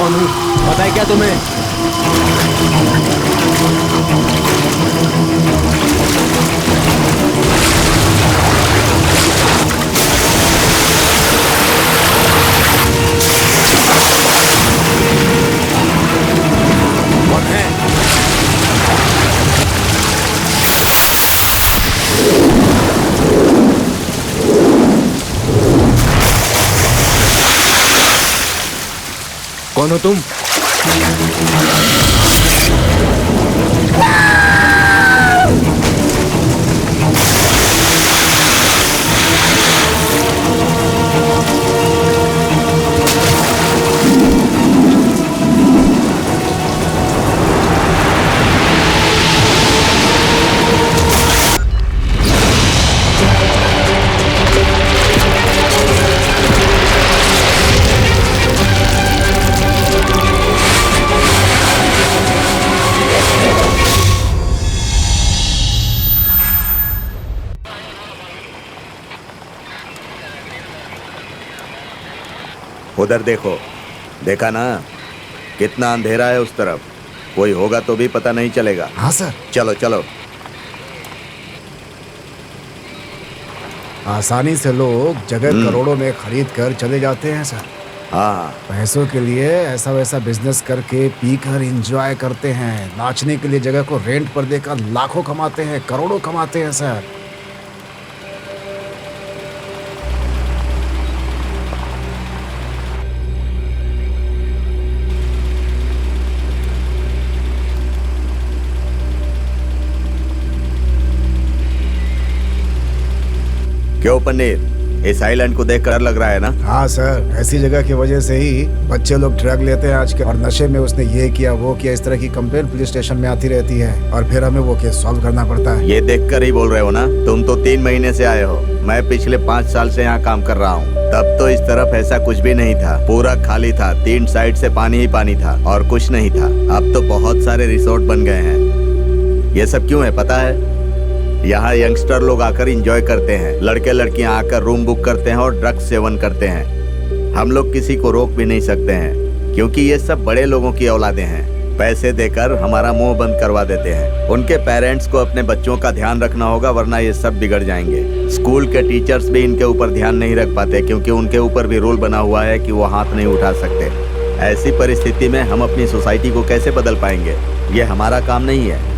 कौन हूँ पता है क्या तुम्हें? कौन है? कौन हो तुम? उधर देखो, देखा ना कितना अंधेरा है उस तरफ। कोई होगा तो भी पता नहीं चलेगा। हाँ सर। चलो चलो। आसानी से लोग जगह करोड़ों में खरीद कर चले जाते हैं सर। हाँ, पैसों के लिए ऐसा वैसा बिजनेस करके पीकर एंजॉय करते हैं। नाचने के लिए जगह को रेंट पर देकर लाखों कमाते हैं, करोड़ों कमाते हैं सर। क्यों पनीर, इस आइलैंड को देखकर डर लग रहा है ना? हाँ सर, ऐसी जगह की वजह से ही बच्चे लोग ड्रग लेते हैं आजकल, और नशे में उसने ये किया वो किया, इस तरह की कंप्लेंट पुलिस स्टेशन में आती रहती है और फिर हमें वो केस सॉल्व करना पड़ता है। ये देखकर ही बोल रहे हो ना? तुम तो 3 महीने से आए हो, मैं पिछले 5 साल से यहाँ काम कर रहा हूँ। तब तो इस तरफ ऐसा कुछ भी नहीं था, पूरा खाली था, 3 साइड से पानी ही पानी था और कुछ नहीं था। अब तो बहुत सारे रिसोर्ट बन गए हैं। ये सब क्यों है पता है? यहाँ यंगस्टर लोग आकर एंजॉय करते हैं, लड़के लड़कियाँ आकर रूम बुक करते हैं और ड्रग्स सेवन करते हैं। हम लोग किसी को रोक भी नहीं सकते हैं, क्योंकि ये सब बड़े लोगों की औलादे हैं। पैसे देकर हमारा मुंह बंद करवा देते हैं। उनके पेरेंट्स को अपने बच्चों का ध्यान रखना होगा, वरना ये सब बिगड़ जाएंगे। स्कूल के टीचर्स भी इनके ऊपर ध्यान नहीं रख पाते, क्योंकि उनके ऊपर भी रूल बना हुआ है कि वो हाथ नहीं उठा सकते। ऐसी परिस्थिति में हम अपनी सोसाइटी को कैसे बदल पाएंगे? ये हमारा काम नहीं है।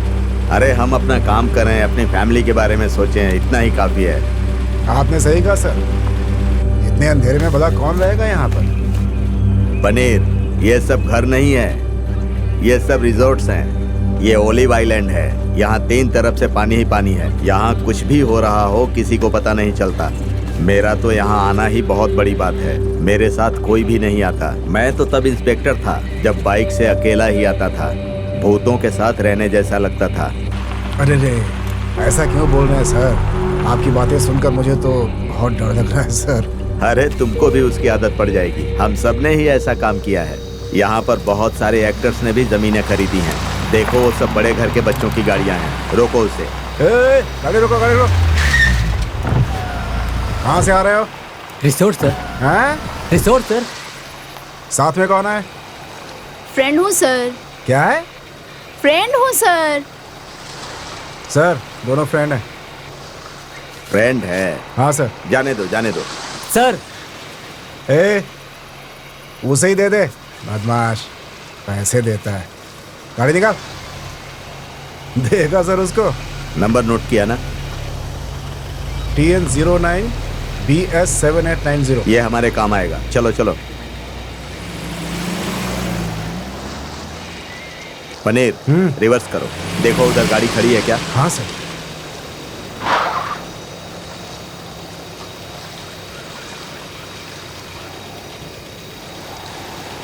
अरे हम अपना काम करें, अपनी फैमिली के बारे में सोचें, इतना ही काफी है। आपने सही कहा सर, इतने अंधेरे में भला कौन रहेगा यहाँ पर? पनीर, ये सब घर नहीं है, ये सब रिजॉर्ट्स हैं। ये ओलिव आइलैंड है, यहाँ 3 तरफ से पानी ही पानी है। यहाँ कुछ भी हो रहा हो किसी को पता नहीं चलता। मेरा तो यहाँ आना ही बहुत बड़ी बात है। मेरे साथ कोई भी नहीं आता। मैं तो तब इंस्पेक्टर था जब बाइक से अकेला ही आता था। भूतों के साथ रहने जैसा लगता था। अरे रे, ऐसा क्यों बोल रहे हैं सर? आपकी बातें सुनकर मुझे तो बहुत डर लग रहा है सर। अरे तुमको भी उसकी आदत पड़ जाएगी। हम सब ने ही ऐसा काम किया है। यहाँ पर बहुत सारे एक्टर्स ने भी जमीनें खरीदी हैं। देखो वो सब बड़े घर के बच्चों की गाड़ियाँ हैं। रोको उसे। गाड़ी रोको, गाड़ी रोको। कहाँ से आ रहे हो? Resort sir. हैं? Resort sir. साथ में कौन है? फ्रेंड हूँ सर। क्या है? फ्रेंड हूँ सर। सर, दोनों फ्रेंड हैं। फ्रेंड है? हाँ सर। जाने दो, जाने दो सर। उसे ही दे दे, बदमाश, पैसे देता है। गाड़ी निकाल। देगा सर उसको। नंबर नोट किया ना? TN09 BS 7890। ये हमारे काम आएगा। चलो चलो। पनीर, रिवर्स करो। देखो उधर गाड़ी खड़ी है क्या? हाँ सर।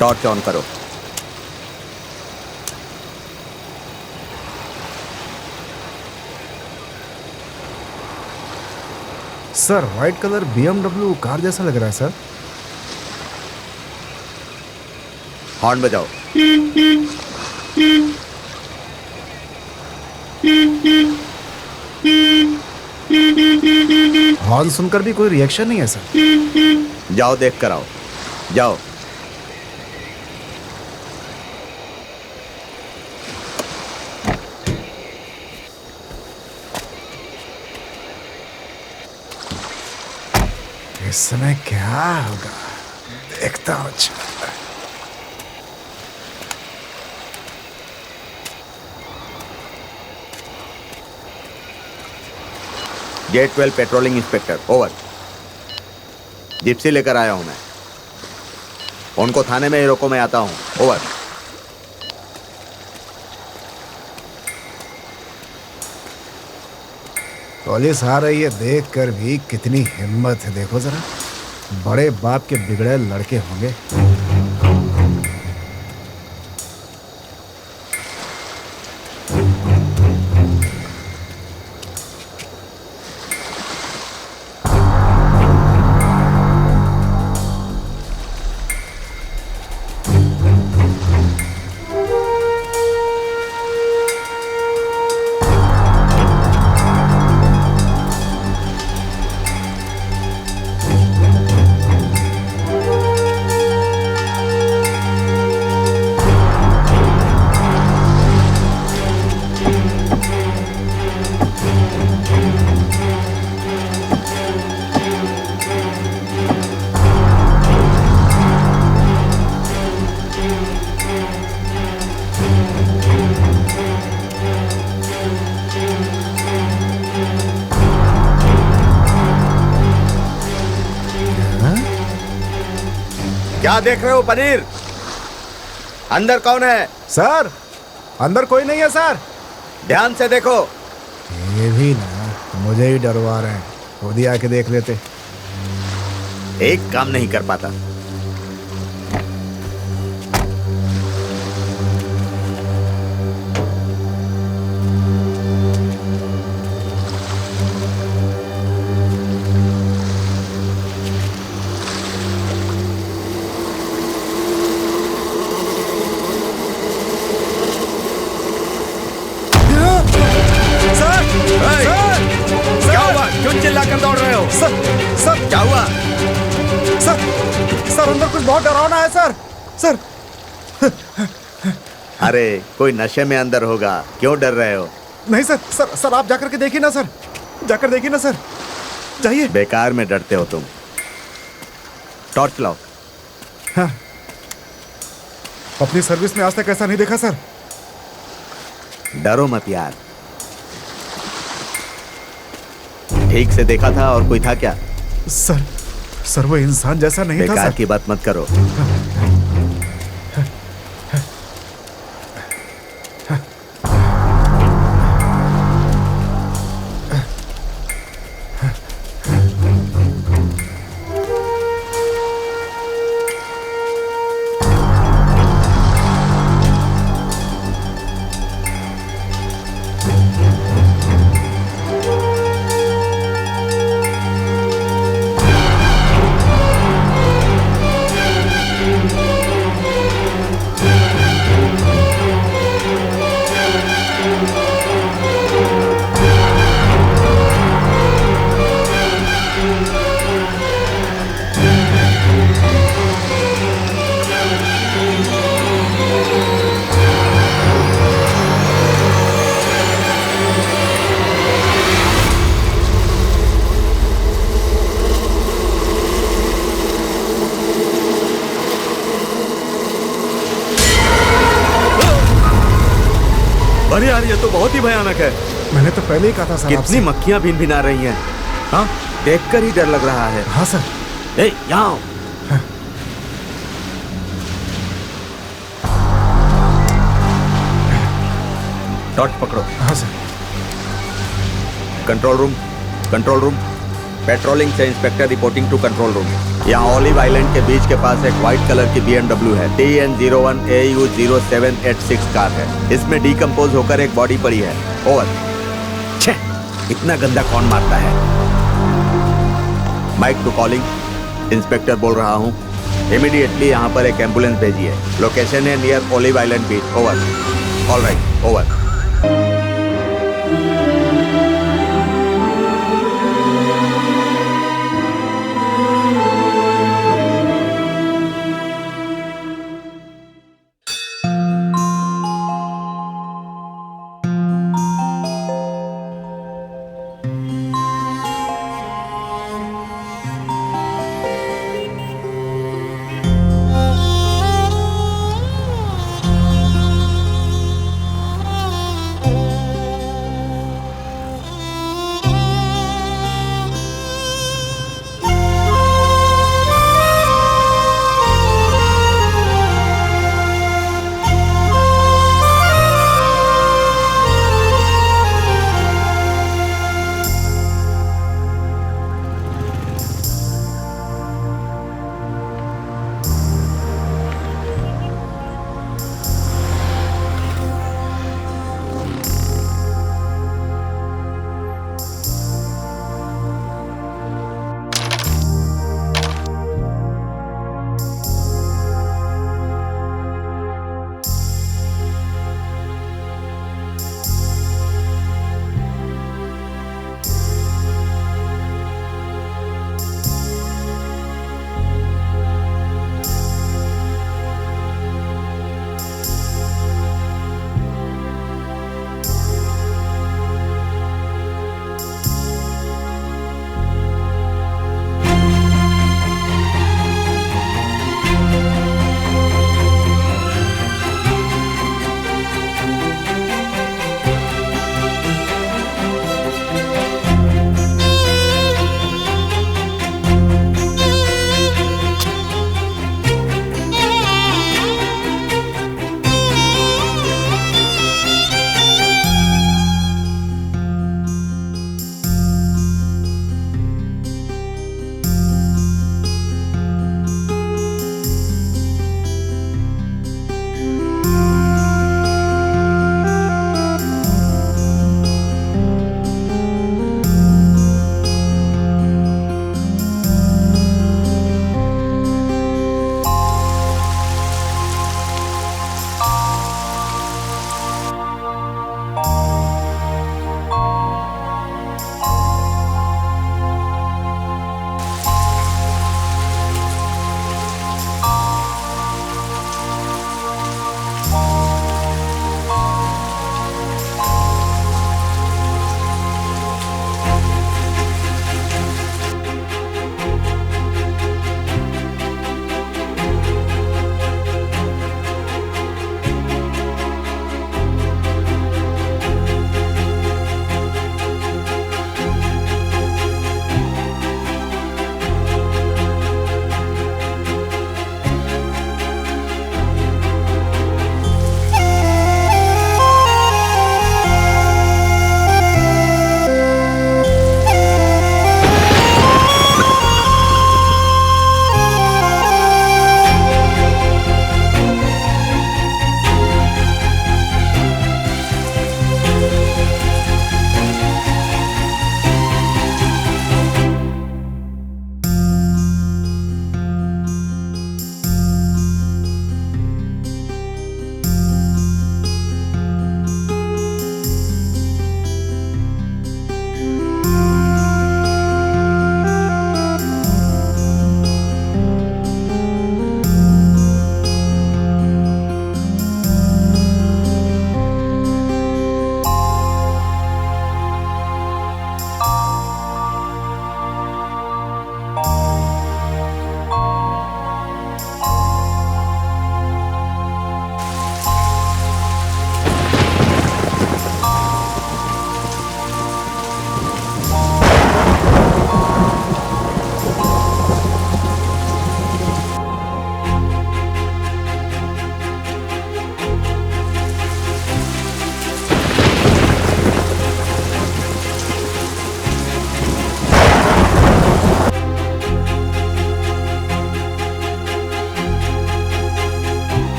टॉर्च ऑन करो। Sir, white colour BMW car जैसा लग रहा है सर। हॉर्न बजाओ। हॉर्न सुनकर भी कोई रिएक्शन नहीं है सर। जाओ देख कर आओ। जाओ। इस समय क्या होगा देखता हूँ। Gate 12 patrolling inspector, over. Gypsy लेकर आया हूं मैं, उनको थाने में ही रोको, मैं आता हूं, ओवर। पुलिस आ रही है देख कर भी कितनी हिम्मत है, देखो जरा। बड़े बाप के बिगड़े लड़के होंगे। क्या देख रहे हो पनीर? अंदर कौन है? सर अंदर कोई नहीं है सर। ध्यान से देखो। ये भी ना मुझे ही डरवा रहे हैं, खुद ही आके देख लेते। एक काम नहीं कर पाता। क्या हुआ? क्यों चिल्लाकर दौड़ रहे हो? सर क्या हुआ? सर अंदर कुछ बहुत डरावना है सर। सर अरे कोई नशे में अंदर होगा, क्यों डर रहे हो? नहीं सर आप जाकर के देखिए ना सर, जाकर देखिए ना सर, जाइए। बेकार में डरते हो तुम। टॉर्च लाओ। हाँ। अपनी सर्विस में आज तक ऐसा नहीं देखा सर। डरो मत यार, ठीक से देखा था और कोई था क्या? सर वो इंसान जैसा नहीं था बेकार सर। की बात मत करो। अरे यार, ये तो बहुत ही भयानक है। मैंने तो पहले ही कहा था सर कितनी आपसे। मक्खियां भिन भिना रही हैं। हाँ, देखकर ही डर लग रहा है। हाँ सर। ए, यहाँ आओ। टॉर्च पकड़ो। हाँ सर। Control room. पेट्रोलिंग से inspector reporting to control room. यहाँ ऑलिव आइलैंड के बीच के पास एक व्हाइट कलर की BMW है। TN01AU0786 कार है। इसमें डिकम्पोज होकर एक बॉडी पड़ी है। ओवर। छे, इतना गंदा कौन मारता है? Mic to calling. इंस्पेक्टर बोल रहा हूँ, इमीडिएटली यहाँ पर एक एम्बुलेंस भेजिए। लोकेशन है नियर ऑलिव आइलैंड बीच। ओवर। All right, over.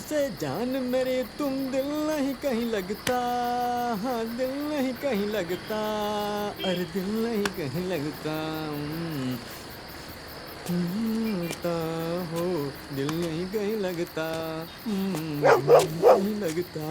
से जान मेरे तुम दिल नहीं कहीं लगता, हाँ दिल नहीं कहीं लगता, अरे दिल नहीं कहीं लगता, लगता हो दिल नहीं कहीं लगता, नहीं लगता।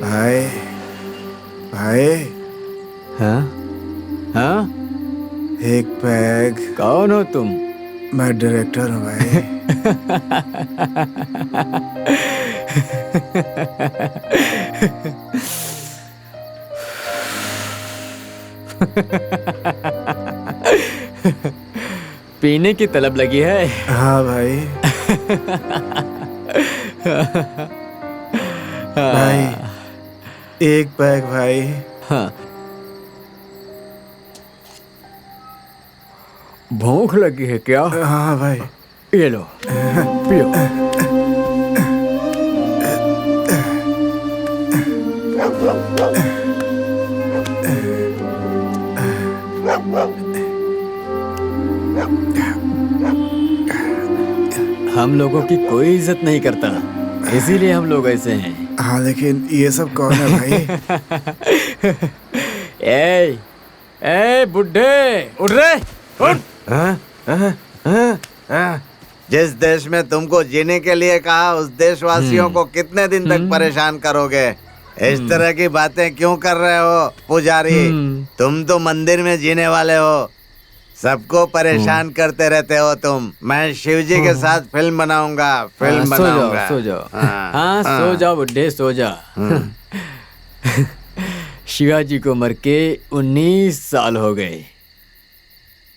भाई भाई हाँ हाँ, एक पैग। कौन हो तुम? मैं डायरेक्टर हूँ भाई। पीने की तलब लगी है? हाँ भाई। भाई एक पैग भाई। हाँ, भूख लगी है क्या? हाँ भाई। ये लो पियो। हम लोगों की कोई इज्जत नहीं करता, इसीलिए हम लोग ऐसे हैं। हाँ लेकिन ये सब कौन है भाई? ए बुड्ढे, उठ रे, उठ। जिस देश में तुमको जीने के लिए कहा उस देशवासियों को कितने दिन तक परेशान करोगे? इस तरह की बातें क्यों कर रहे हो पुजारी? तुम तो मंदिर में जीने वाले हो, सबको परेशान करते रहते हो तुम। मैं शिवजी के साथ फिल्म बनाऊंगा, फिल्म बनाऊंगा। सो जाओ, हाँ सो जाओ बुड्ढे, सो जा। शिवाजी को मर के 19 साल हो गए,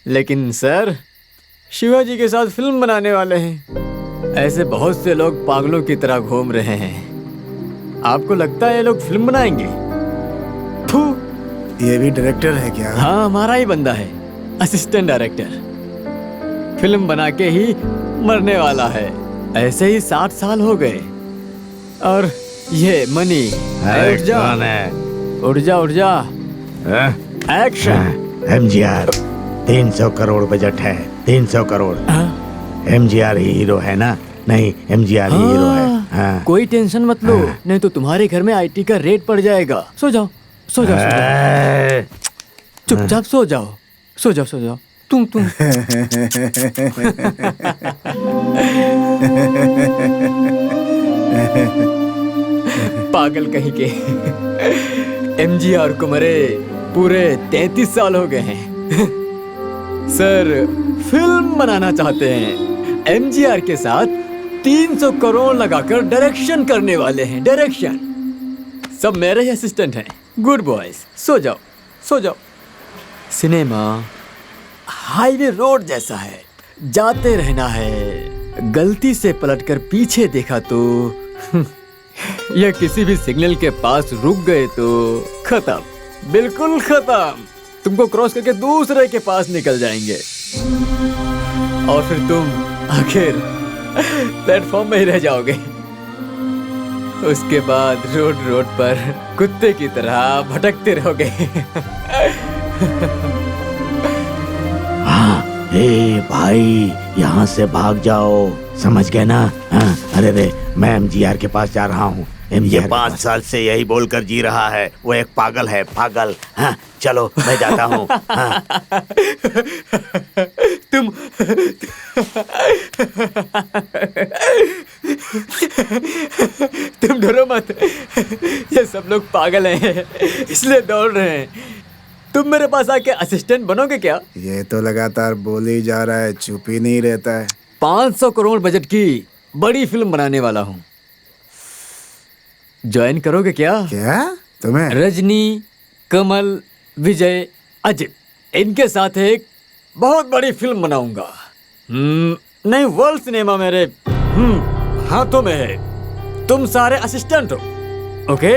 लेकिन सर शिवाजी के साथ फिल्म बनाने वाले हैं। ऐसे बहुत से लोग पागलों की तरह घूम रहे हैं। आपको लगता है ये लोग फिल्म बनाएंगे? फू। ये भी डायरेक्टर है क्या? हाँ, हमारा ही बंदा है, असिस्टेंट डायरेक्टर। फिल्म बना के ही मरने वाला है। ऐसे ही 60 साल हो गए। और ये मनी, उठ जा, उठ जा, उठ जा। एक्शन। एमजीआर 300 करोड़ बजट है, 300 करोड़। एमजीआर ही हीरो है ना? नहीं, एमजीआर ही हीरो है। हाँ। कोई टेंशन मत लो, नहीं तो तुम्हारे घर में आईटी का रेट पड़ जाएगा। सो जाओ, सो जाओ, सो जाओ। चुपचाप सो जाओ, सो जाओ, सो जाओ। तुम पागल कहीं के। एमजीआर को मरे पूरे 33 साल हो गए हैं। सर फिल्म बनाना चाहते हैं, एमजीआर के साथ 300 करोड़ लगाकर डायरेक्शन करने वाले हैं। डायरेक्शन सब मेरे ही असिस्टेंट हैं। गुड बॉयज, सो जाओ, सो जाओ। सिनेमा हाईवे रोड जैसा है, जाते रहना है। गलती से पलटकर पीछे देखा तो या किसी भी सिग्नल के पास रुक गए तो खत्म, बिल्कुल खत्म। तुमको क्रॉस करके दूसरे के पास निकल जाएंगे और फिर तुम आखिर प्लेटफॉर्म में ही रह जाओगे। उसके बाद रोड रोड पर कुत्ते की तरह भटकते रहोगे। हाँ, ए भाई, यहाँ से भाग जाओ, समझ गए ना? हाँ, अरे रे, मैं एमजीआर के पास जा रहा हूँ। ये 5 साल से यही बोलकर जी रहा है, वो एक पागल है, पागल। हाँ, चलो मैं जाता हूँ। हाँ। तुम तुम डरो मत, ये सब लोग पागल हैं इसलिए दौड़ रहे हैं। तुम मेरे पास आके असिस्टेंट बनोगे क्या? ये तो लगातार बोल ही जा रहा है, चुप ही नहीं रहता है। 500 करोड़ बजट की बड़ी फिल्म बनाने वाला हूँ, ज्वाइन करोगे क्या? क्या तुम्हें? रजनी, कमल, विजय, अजित, इनके साथ एक बहुत बड़ी फिल्म बनाऊंगा। नहीं, वर्ल्ड सिनेमा मेरे हाथों में है। तुम सारे असिस्टेंट हो, ओके?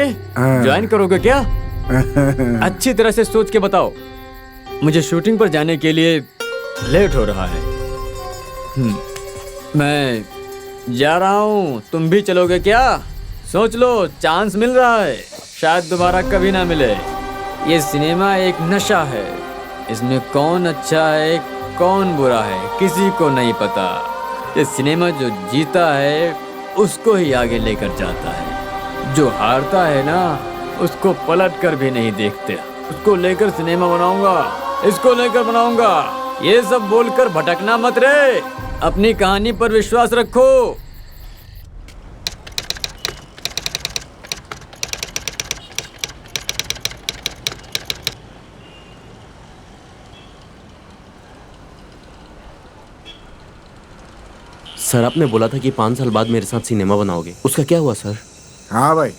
ज्वाइन करोगे क्या? अच्छी तरह से सोच के बताओ, मुझे शूटिंग पर जाने के लिए लेट हो रहा है। मैं जा रहा हूँ, तुम भी चलोगे क्या? सोच लो, चांस मिल रहा है, शायद दोबारा कभी ना मिले। ये सिनेमा एक नशा है, इसमें कौन अच्छा है कौन बुरा है किसी को नहीं पता। ये सिनेमा जो जीता है उसको ही आगे लेकर जाता है, जो हारता है ना उसको पलट कर भी नहीं देखते। उसको लेकर सिनेमा बनाऊंगा, इसको लेकर बनाऊंगा, ये सब बोलकर भटकना मत रे, अपनी कहानी पर विश्वास रखो। सर आपने बोला था कि 5 साल बाद मेरे साथ सिनेमा बनाओगे, उसका क्या हुआ सर? हाँ भाई,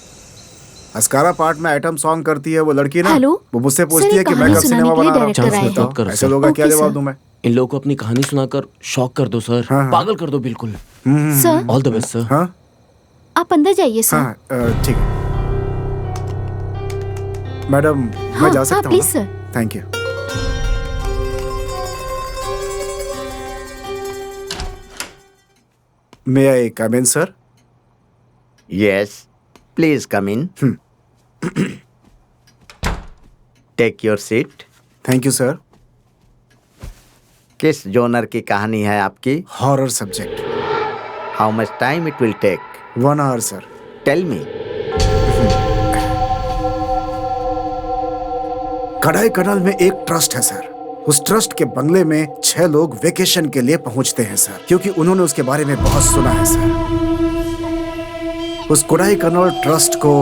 अस्कारा पार्ट में आइटम सॉन्ग करती है वो लड़की ना, हेलो? वो मुझसे सर, पूछती ये है कि मैं कहानी कब सुनाने सिनेमा के लिए बना रहा हूँ। डायरेक्टर आए मत करो ऐसे सर। लोगों का क्या ओके, जवाब सर। दूं मैं? इन लोगों को अपनी कहानी सुनाकर शॉक कर दो सर, हाँ, हाँ। पागल कर दो बिल्कुल। Sir, all the best sir. हाँ आप अंदर जाइए सर। हाँ, ठीक है मैडम, मैं हाँ, जा हाँ, सकता हूँ? Please sir. Thank you. May I come in sir? Yes, please come in. Take your seat. Thank you sir. किस जोनर की कहानी है आपकी? Horror subject. How much time it will take? 1 hour sir. Tell me. कढ़ाई कनाल में एक trust है sir. उस ट्रस्ट के बंगले में 6 लोग वेकेशन के लिए पहुंचते हैं सर, क्योंकि उन्होंने उसके बारे में बहुत सुना है सर। उस कोडाई कनाल ट्रस्ट को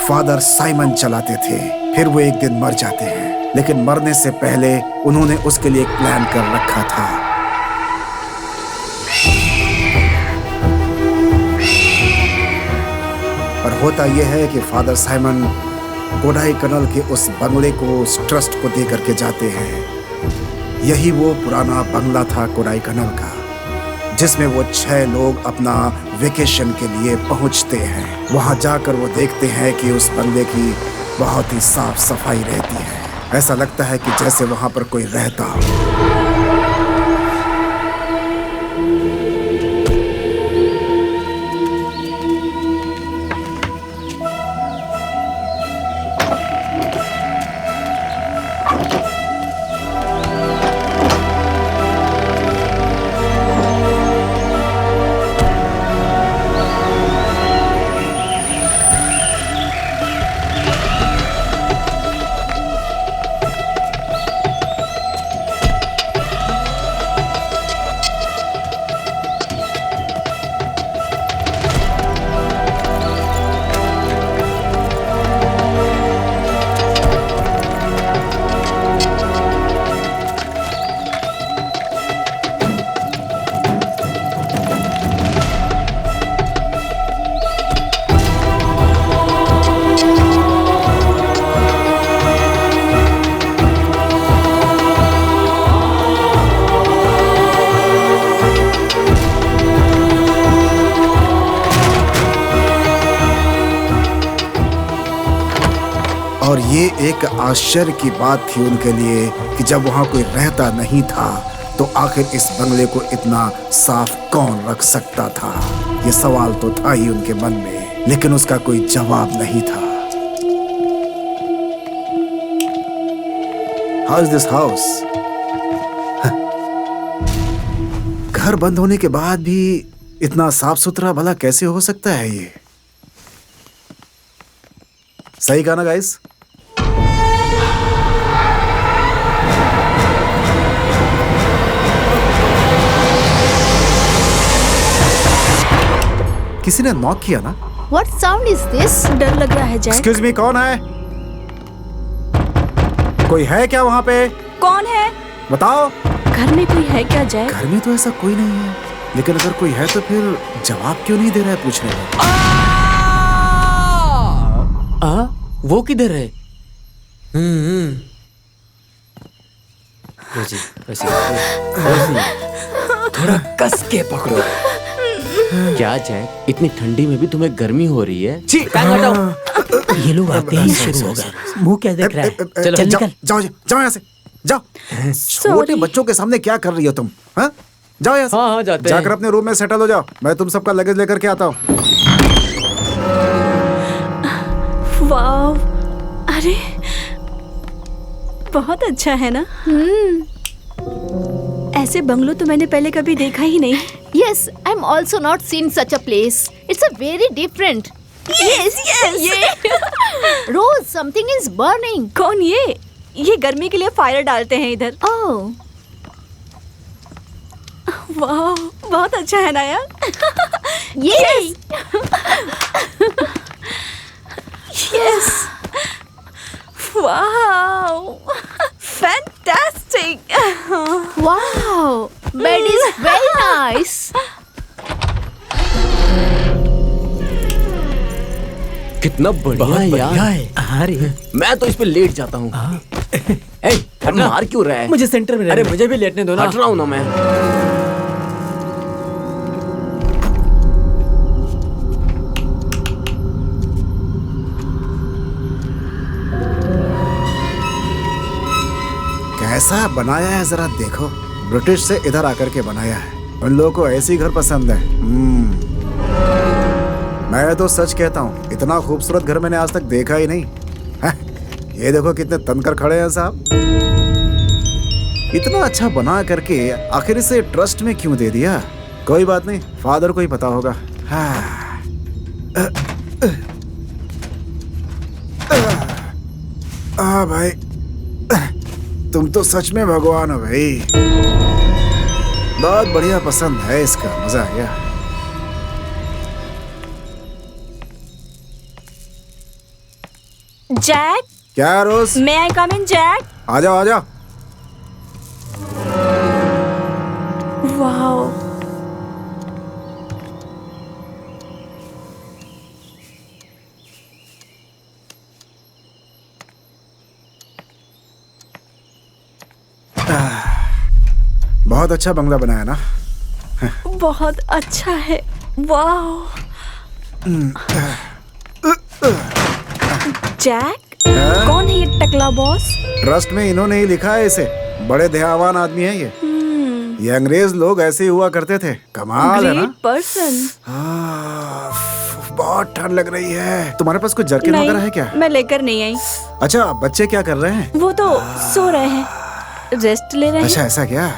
फादर साइमन चलाते थे। फिर वो एक दिन मर जाते हैं, लेकिन मरने से पहले उन्होंने उसके लिए एक प्लान कर रखा था। और होता यह है कि फादर साइमन कोडाई कनाल के उस बंगले को उस ट्रस्ट को दे करके जाते हैं। यही वो पुराना बंगला था कोडाई कनाल का, जिसमें वो 6 लोग अपना वेकेशन के लिए पहुंचते हैं। वहां जाकर वो देखते हैं कि उस बंगले की बहुत ही साफ सफाई रहती है। ऐसा लगता है कि जैसे वहां पर कोई रहता हो। और ये एक आश्चर्य की बात थी उनके लिए कि जब वहां कोई रहता नहीं था तो आखिर इस बंगले को इतना साफ कौन रख सकता था। ये सवाल तो था ही उनके मन में, लेकिन उसका कोई जवाब नहीं था। How is this house? घर बंद होने के बाद भी इतना साफ सुथरा भला कैसे हो सकता है ये? सही कहा ना गाइस? किसी ने नॉक किया ना? What sound is this? डर लग रहा है जैक। एक्सक्यूज मी, कौन है? कोई है क्या वहां पे? कौन है? बताओ। घर में कोई है क्या जैक? घर में तो ऐसा कोई नहीं है, लेकिन अगर कोई है तो फिर जवाब क्यों नहीं दे रहा है पूछने का? वो किधर है? थोड़ा कस के पकड़ो। क्या जैक, इतनी ठंडी में भी तुम्हें गर्मी हो रही है? छी, टांग हटाओ। ये लोग आते ही शुरू हो गए। मुंह क्या देख रहा है? चल जाओ निकल। जाओ जाओ यहाँ से जाओ। छोटे बच्चों के सामने क्या कर रही हो तुम? हाँ जाओ यहाँ से। हाँ, जाते जाकर हैं। अपने रूम में सेटल हो जाओ। मैं तुम सबका लगेज लेकर के आता हूँ। वाओ, अरे बहुत अच्छा है ना। ऐसे बंगलो तो मैंने पहले कभी देखा ही नहीं। Yes, I'm also not seen such a place. It's a very different. Yes yes. Rose, something is burning. कौन ये गर्मी के लिए फायर डालते हैं इधर। Oh, वाह, बहुत अच्छा है ना यार। yes. Yes, wow, fantastic. Wow, bed is very nice. कितना बढ़िया है यार। अरे मैं तो इस पे लेट जाता हूँ। ए, हटना। मार क्यों रहा है? मुझे सेंटर में अरे रहना। मुझे भी लेटने दो ना। हट रहा हूँ ना मैं। कैसा बनाया है जरा देखो। ब्रिटिश से इधर आकर के बनाया है। उन लोगों को ऐसी घर पसंद है। मैं तो सच कहता हूँ, इतना खूबसूरत घर मैंने आज तक देखा ही नहीं। ये देखो कितने तनकर खड़े हैं साहब। इतना अच्छा बना करके आखिर इसे ट्रस्ट में क्यों दे दिया? कोई बात नहीं, फादर को ही पता होगा। भाई तुम तो सच में भगवान हो भाई। बहुत बढ़िया पसंद है इसका, मजा आ गया। जैक, क्या रोज? मे आई कम इन जैक? आ जाओ आ जाओ। वाओ, बहुत अच्छा बंगला बनाया ना। बहुत अच्छा है। वाओ। जैक, कौन है ये टकला बॉस? ट्रस्ट में इन्होंने ही लिखा है इसे। बड़े दयावान आदमी है ये अंग्रेज लोग ऐसे ही हुआ करते थे। कमाल है ना। Great person. बहुत ठंड लग रही है। तुम्हारे पास कुछ जर्किन वगैरह है क्या? मैं लेकर नहीं आई। अच्छा, बच्चे क्या कर रहे हैं? वो तो सो रहे हैं, रेस्ट ले रहे हैं। अच्छा ऐसा क्या?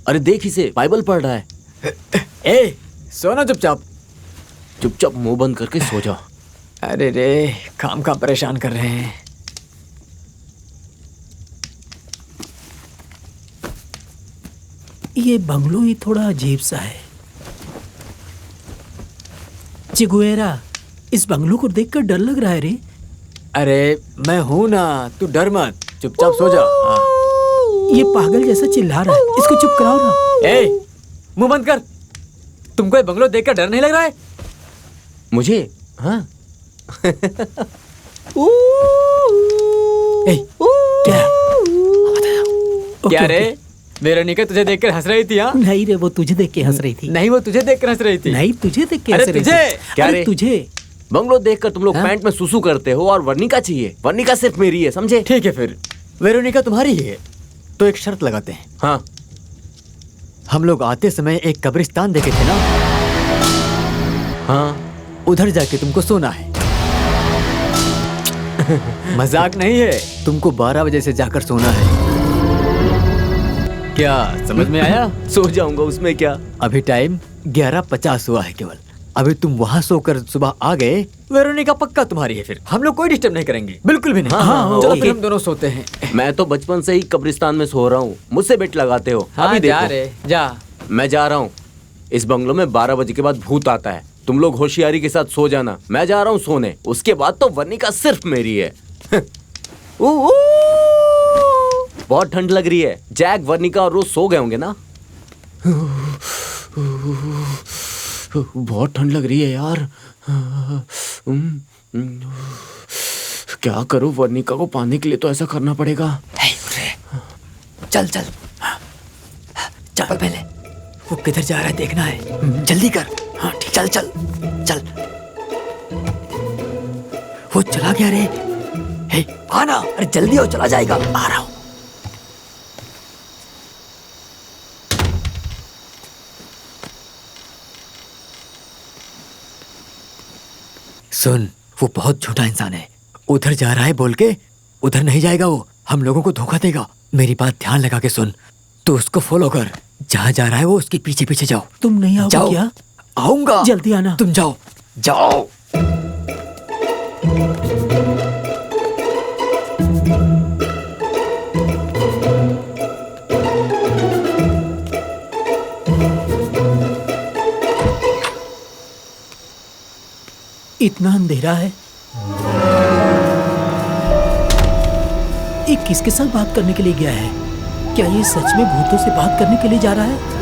अरे देख इसे, बाइबल पढ़ रहा है। ए, सोना चुपचाप। चुपचाप मुंह बंद करके सो जा। अरे रे, काम परेशान कर रहे हैं। ये बंगलो ही थोड़ा अजीब सा है। चिगुएरा, इस बंगलो को देखकर डर लग रहा है रे। अरे मैं हूं ना, तू डर मत, चुपचाप सो जा। हाँ। ये पागल जैसा चिल्ला रहा है, इसको चुप कराओ ना। ए, मुंह बंद कर। तुमको ये बंगलो देखकर डर नहीं लग रहा है? मुझे? हाँ। ए, क्या? क्या रे, वेरोनिका तुझे देखकर हंस रही थी? हाँ नहीं रे, वो तुझे देख के हंस रही थी। नहीं, वो तुझे देखकर हंस रही थी। नहीं, तुझे देख के अरे हंस रही तुझे? थी। क्या अरे रे? तुझे? बंगलो देखकर तुम लोग हाँ? पैंट में सुसु करते हो और वर्णिका चाहिए। वर्णिका सिर्फ मेरी है, समझे? ठीक है, फिर वेरोनिका तुम्हारी ही है तो एक शर्त लगाते हैं। हाँ। हम लोग आते समय एक कब्रिस्तान देखे थे ना? हाँ। उधर जाके तुमको सोना है। मजाक नहीं है, तुमको 12 बजे से जाकर सोना है। क्या समझ में आया? सो जाऊंगा, उसमें क्या। अभी टाइम 11:50 हुआ है केवल। अभी तुम वहाँ सोकर सुबह आ गए, वेरोनिका पक्का तुम्हारी है। फिर हम लोग कोई डिस्टर्ब नहीं करेंगे, बिल्कुल भी नहीं। हाँ, चलो ओके। फिर हम दोनों सोते हैं। मैं तो बचपन से ही कब्रिस्तान में सो रहा हूँ, मुझसे बेट लगाते हो। अभी जा देखो, रे, जा। मैं जा रहा हूँ। इस बंगलो में 12 बजे के बाद भूत आता है। तुम लोग होशियारी के साथ सो जाना। मैं जा रहा हूँ सोने। उसके बाद तो वर्णिका सिर्फ मेरी है। बहुत ठंड लग रही है। जैक, वर्निका और रोज सो गए होंगे ना? बहुत ठंड लग रही है यार। क्या करूं? वर्निका को पाने के लिए तो ऐसा करना पड़ेगा। चल चल चल पहले, वो किधर जा रहा है देखना है। जल्दी कर। हाँ ठीक, चल चल चल। वो चला गया रे। हे आना, अरे जल्दी हो, चला जाएगा। आ रहा हूं। सुन, वो बहुत झूठा इंसान है। उधर जा रहा है बोल के उधर नहीं जाएगा। वो हम लोगों को धोखा देगा। मेरी बात ध्यान लगा के सुन। तू उसको फॉलो कर। जहाँ जा रहा है वो उसके पीछे पीछे जाओ। तुम नहीं आओगे क्या? आऊंगा, जल्दी आना। तुम जाओ जाओ। इतना अंधेरा है। ये किसके साथ बात करने के लिए गया है? क्या ये सच में भूतों से बात करने के लिए जा रहा है?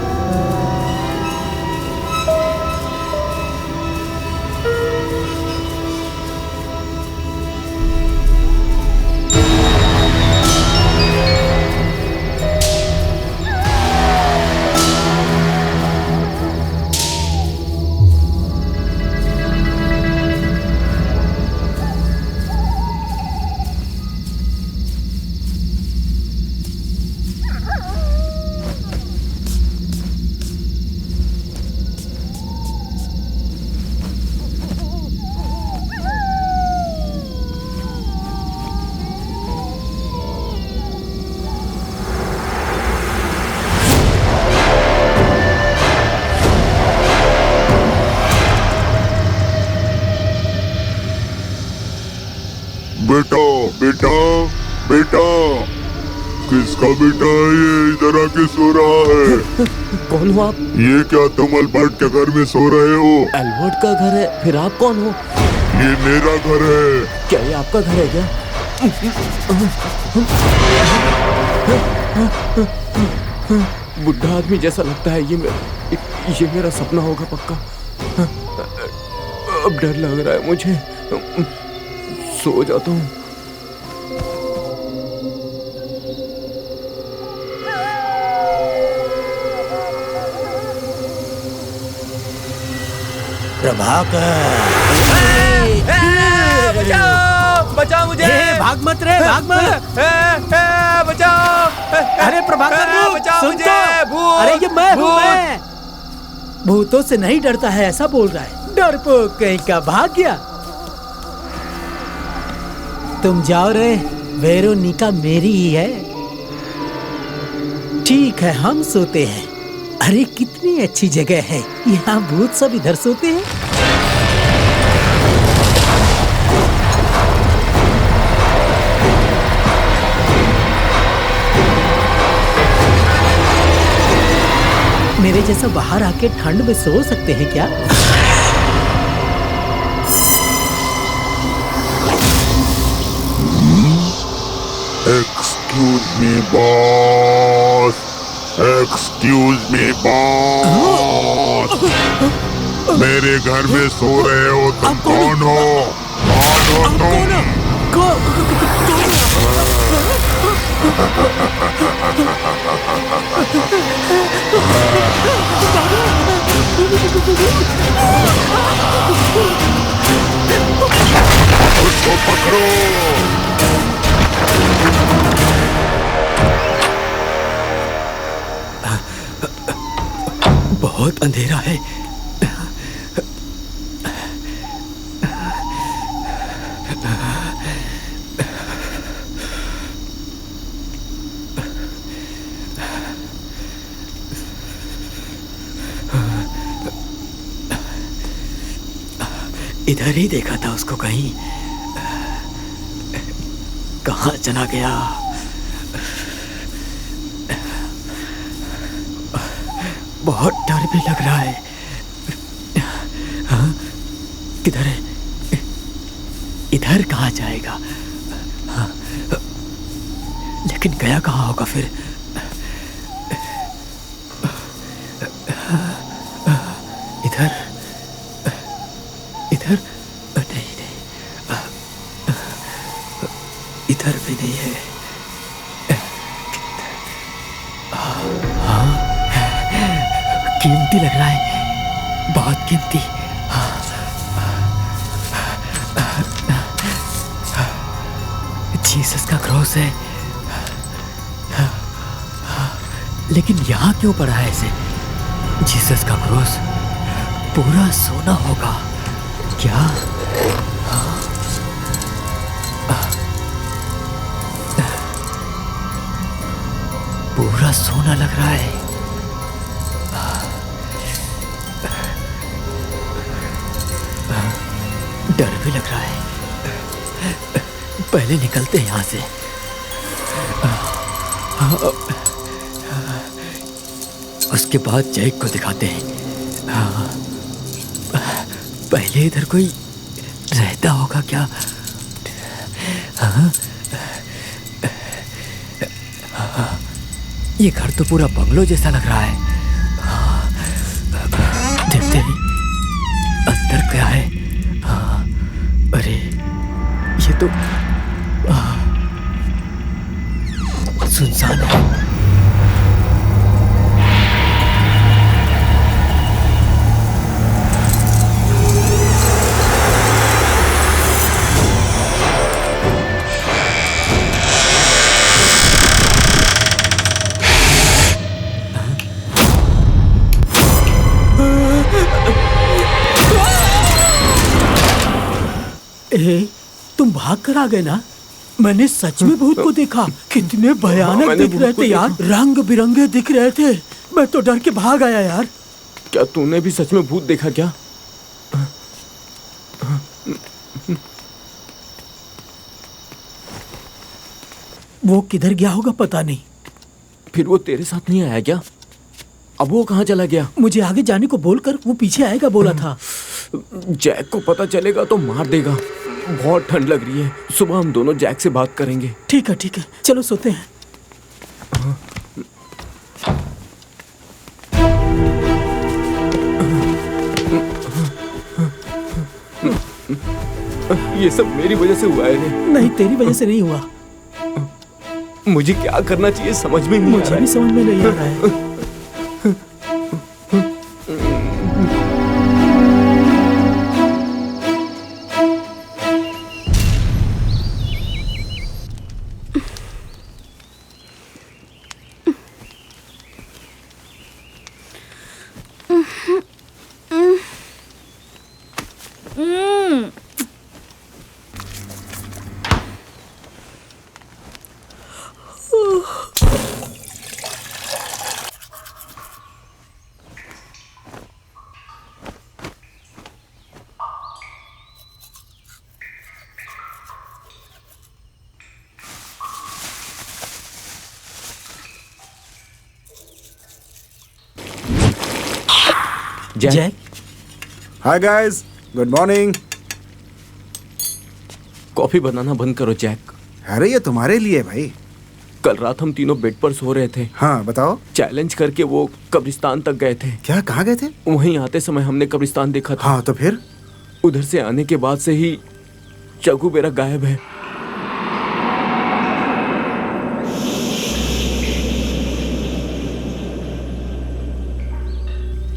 बेटा बेटा बेटा, किसका बेटा है ये? इधर आके सो रहा है। कौन हो आप? ये क्या तुम अल्बर्ट के घर में सो रहे हो? एल्बर्ट का घर है? फिर आप कौन हो? ये मेरा घर है। क्या ये आपका घर है क्या? बुढ़ा आदमी जैसा लगता है। ये मेरा सपना होगा पक्का। अब डर लग रहा है मुझे। सो जाता हूँ। बचाओ बचाओ मुझे। भाग मत रे, भाग मत। बचाओ। अरे प्रभाकर रुक, बचाओ सुन मुझे, तो। भूत, अरे ये मैं हूँ, भूत। मैं। भूतों से नहीं डरता है ऐसा बोल रहा है। डरपोक कहीं का, भाग गया। तुम जाओ रे, वेरोनिका मेरी ही है। ठीक है, हम सोते हैं। अरे कितनी अच्छी जगह है, यहाँ भूत सब इधर सोते हैं। मेरे जैसा बाहर आके ठंड में सो सकते हैं क्या? Excuse me boss, excuse me boss. मेरे घर में सो रहे हो तुम? कौन हो? कौन हो तुम? उसको पकड़ो। बहुत अंधेरा है। इधर ही देखा था उसको, कहीं कहाँ चला गया? बहुत डर भी लग रहा है। हाँ? किधर है? इधर कहाँ जाएगा? हाँ? लेकिन गया कहाँ होगा फिर? इधर इधर नहीं नहीं, इधर भी नहीं है। हाँ, कीमती लग रहा है, बहुत कीमती। जीसस का क्रॉस है, लेकिन यहाँ क्यों पड़ा है ऐसे? जीसस का क्रॉस पूरा सोना होगा क्या? पूरा सोना लग रहा है। डर भी लग रहा है। पहले निकलते हैं यहाँ से। उसके बाद जैक को दिखाते हैं। पहले इधर कोई रहता होगा क्या? ये घर तो पूरा बंगलो जैसा लग रहा है। देखते हैं अंदर क्या है। अरे ये तो सुनसान है। तुम भाग कर आ गए ना? मैंने सच में भूत को देखा। कितने भयानक दिख रहे थे यार, रंग बिरंगे दिख रहे थे। मैं तो डर के भाग आया यार। क्या तूने भी सच में भूत देखा क्या? वो किधर गया होगा पता नहीं। फिर वो तेरे साथ नहीं आया क्या? अब वो कहाँ चला गया? मुझे आगे जाने को बोलकर वो पीछे आएगा बोला था। जैक को पता चलेगा तो मार देगा। बहुत ठंड लग रही है, सुबह हम दोनों जैक से बात करेंगे। ठीक है चलो सोते हैं। ये सब मेरी वजह से हुआ है। नहीं, तेरी वजह से नहीं हुआ। मुझे क्या करना चाहिए समझ में नहीं आ रहा है। मुझे भी समझ में नहीं आ रहा है। Jack, hi guys, good morning. Coffee बनाना बंद करो जैक। अरे ये तुम्हारे लिए भाई। कल रात हम तीनों बेड पर सो रहे थे। हाँ बताओ। चैलेंज करके वो कब्रिस्तान तक गए थे। क्या, कहाँ गए थे? वहीं आते समय हमने कब्रिस्तान देखा था। हाँ तो फिर? उधर से आने के बाद से ही चगू बेरा गायब है।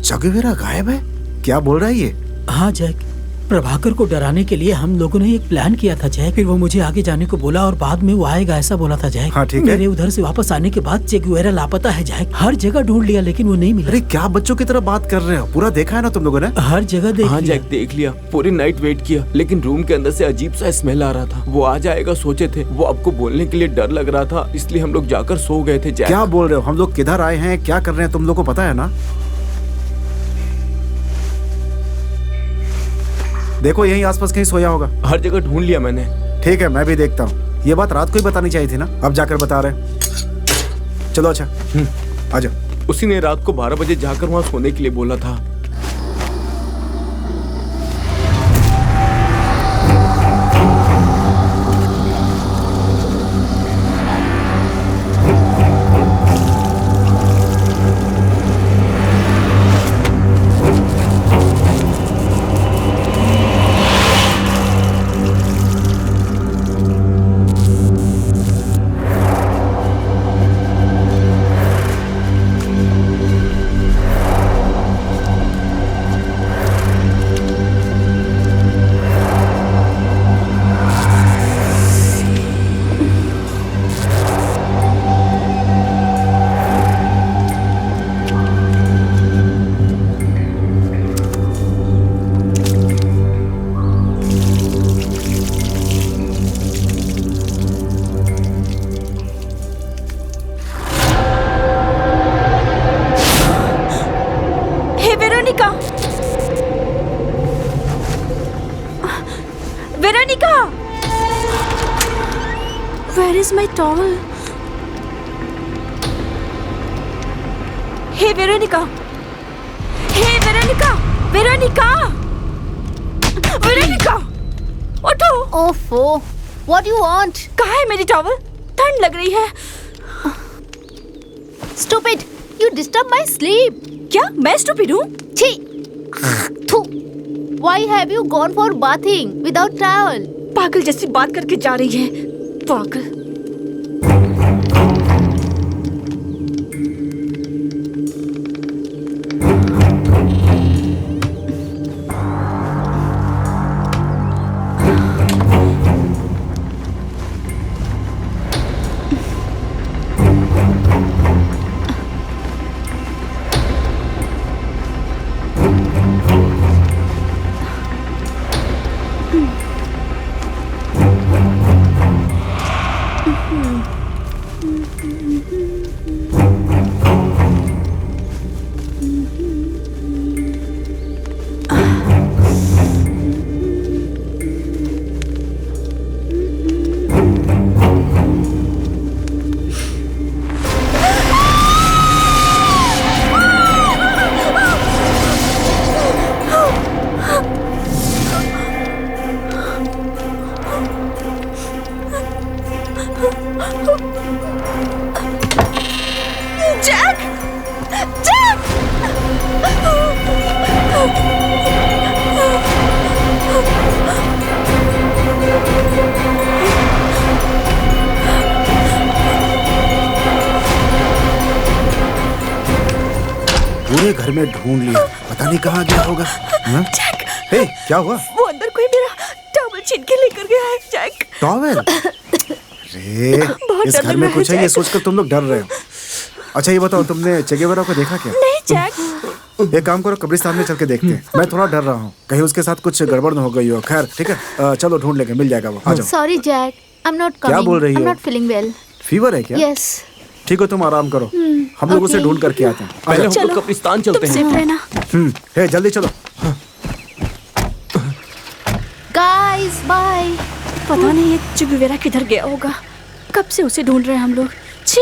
चगुवेरा गायब है? क्या बोल रहा है ये? हाँ जैक, प्रभाकर को डराने के लिए हम लोगों ने एक प्लान किया था जैक। फिर वो मुझे आगे जाने को बोला और बाद में वो आएगा ऐसा बोला था जैक। हाँ ठीक है। मेरे उधर से वापस आने के बाद चेगुवेरा लापता है जैक। हर जगह ढूंढ लिया लेकिन वो नहीं मिला। अरे क्या बच्चों की तरह बात कर रहे हो? पूरा देखा है ना तुम लोगों ने? हर जगह देख हाँ लिया। जैक देख लिया, पूरी नाइट वेट किया, लेकिन रूम के अंदर से अजीब सा स्मेल आ रहा था। वो आ जाएगा सोचे थे, वो आपको बोलने के लिए डर लग रहा था, इसलिए हम लोग जाकर सो गए थे जैक। क्या बोल रहे हो? हम लोग किधर आए हैं, क्या कर रहे हैं, तुम लोग को पता है ना? देखो यहीं आसपास कहीं सोया होगा। हर जगह ढूंढ लिया मैंने। ठीक है, मैं भी देखता हूँ। ये बात रात को ही बतानी चाहिए थी ना, अब जाकर बता रहे। चलो अच्छा आ जाओ। उसी ने रात को 12 बजे जाकर वहाँ सोने के लिए बोला था। Where is my towel? Hey Veronica! Hey Veronica! Veronica! Veronica! उठो! ओफो, what do you want? कहाँ है मेरी टॉवल? ठंड लग रही है। Stupid, you disturb my sleep. क्या मैं स्टूपिड हूँ? छी! थू! Why have you gone for bathing without towel? पागल जैसी बात करके जा रही है। पागल। जैक! जैक! पूरे घर में ढूंढ लिया, पता नहीं कहाँ गया होगा। हाँ? जैक! हे, क्या हुआ? वो अंदर कोई मेरा टॉवल छीन के लेकर गया है, जैक। टॉवेल? अरे, बहुत इस डर घर लग में रहा कुछ है, है, ये जैक। सोचकर तुम लोग डर रहे हो। अच्छा ये बताओ, तुमने चे गेवेरा को देखा क्या? नहीं जैक। एक काम करो, कब्रिस्तान में चल के देखते हैं। मैं थोड़ा डर रहा हूँ, कहीं उसके साथ कुछ गड़बड़ न हो गई हो। खैर ठीक है, चलो ढूंढ लेंगे, मिल जाएगा वो। आ जाओ। Sorry, Jack. I'm not coming. क्या बोल रही I'm हो? not feeling well. फीवर है क्या? Yes. ठीक है, तुम आराम करो, हम लोग उसे okay. ढूंढ करके आते हैं। आ पहले जाओ। हम लोग कब्रिस्तान चलते तुम हैं। सेफ रहना। हे जल्दी चलो। Guys, bye. पता नहीं ये चे गेवेरा किधर गया होगा। कब से उसे ढूंढ रहे हैं हम लोग। छी!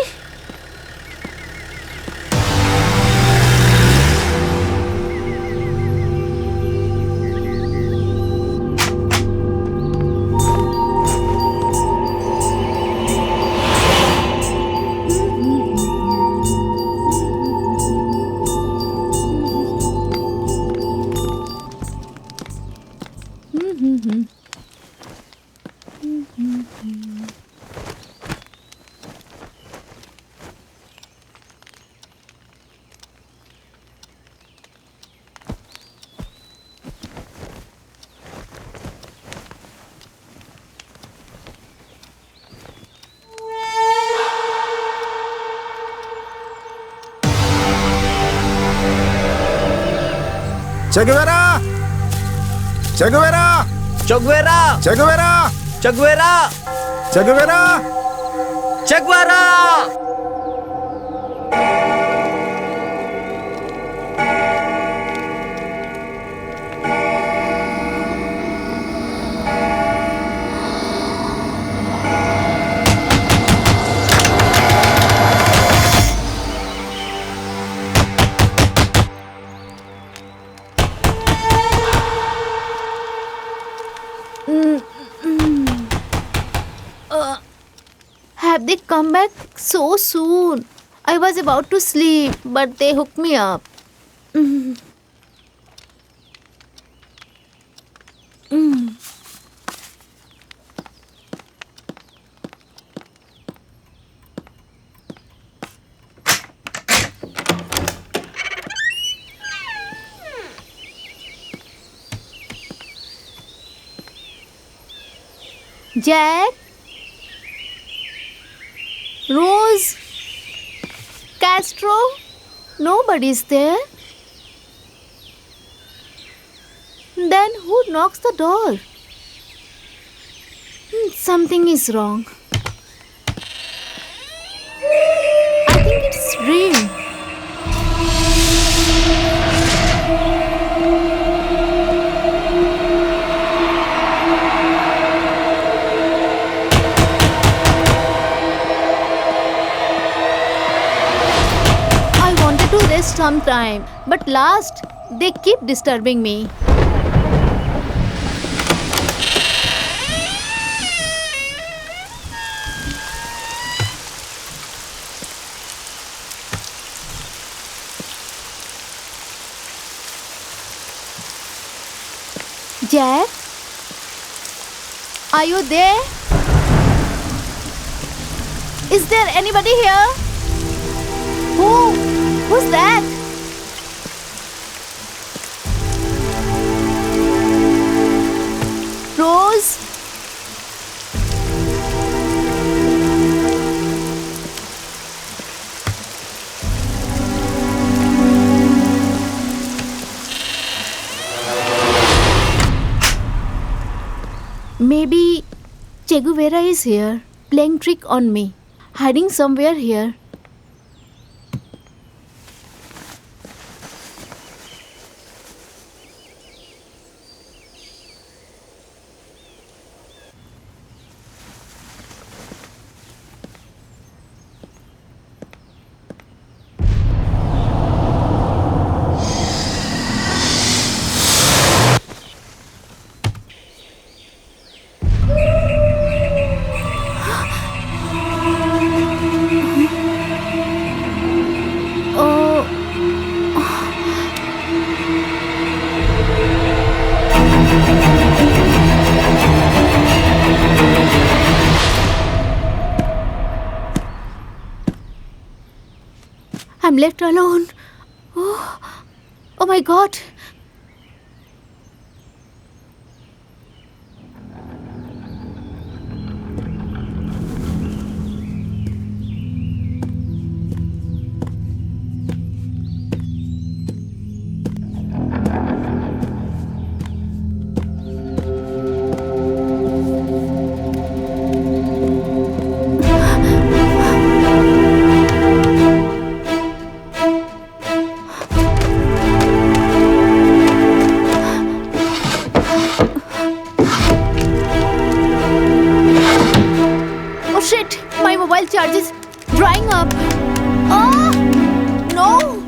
चे गेवेरा! चे गेवेरा! चगवेरा! चे गेवेरा! चगवेरा! चे Guevara! चगवेरा! Have they come back so soon? I was about to sleep, but they hooked me up. Jack? Rose? Castro? Nobody's there. Then who knocks the door? Something is wrong. I think it's rain. rest sometime. But last, they keep disturbing me. Jack? Are you there? Is there anybody here? Who's that? Rose? Maybe Che Guevara is here, playing trick on me, hiding somewhere here. I'm left alone. Oh my God. Charge is drying up. Oh no!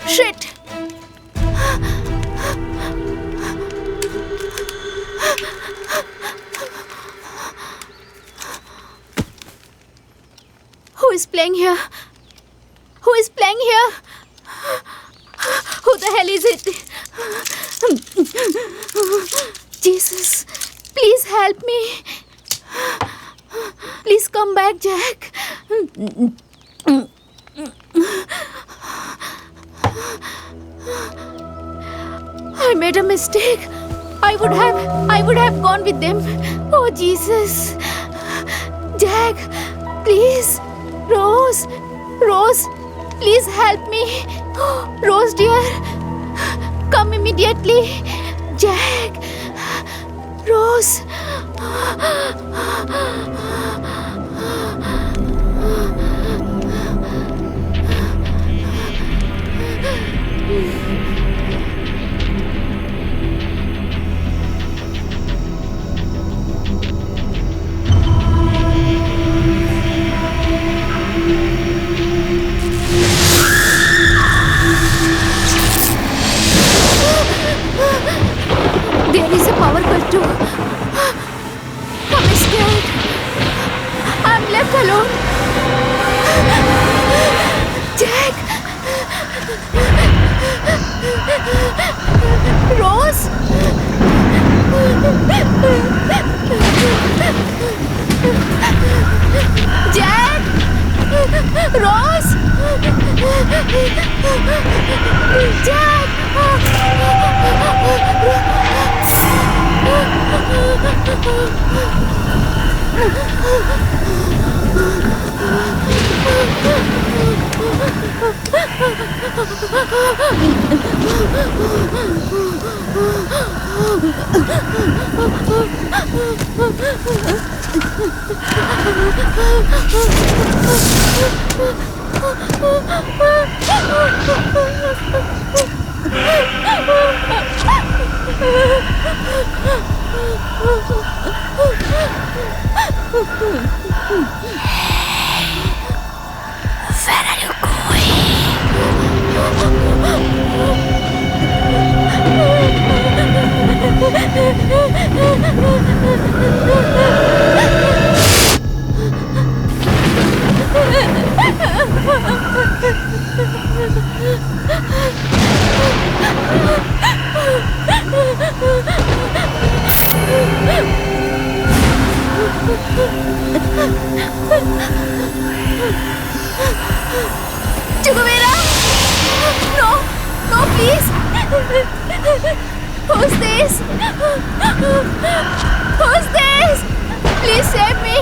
Shit! Who is playing here? Who is playing here? Who the hell is it? Jesus, please help me. Please come back, Jack. I made a mistake. I would have gone with them. Oh, Jesus. Jack, please. Rose, please help me. Rose, dear, come immediately. Jack, Rose. There is a power cut too. I'm scared. I'm left alone. Jack! Rose? Jack! Rose? Jack! Where are you going? Chuguvera! No! No, please! Who's this? Who's this? Please save me!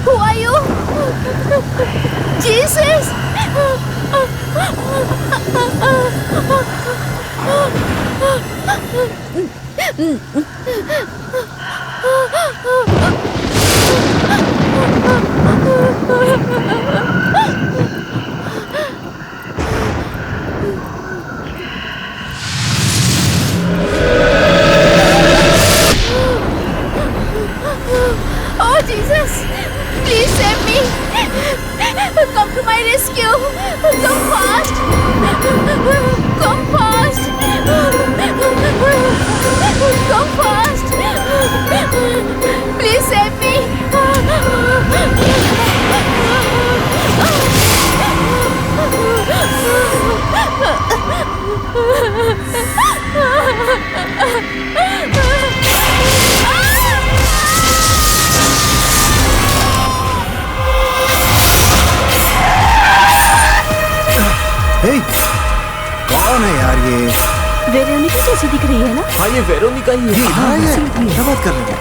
Who are you? Jesus! Oh, Jesus! Please save me! Come to my rescue! Come fast! Come fast! Come fast! Please save me! हे, कौन है यार ये? Veronica जैसी दिख रही है ना? हाँ ये वेरोनिका ही है। हाँ ये क्या बात कर रहे हैं?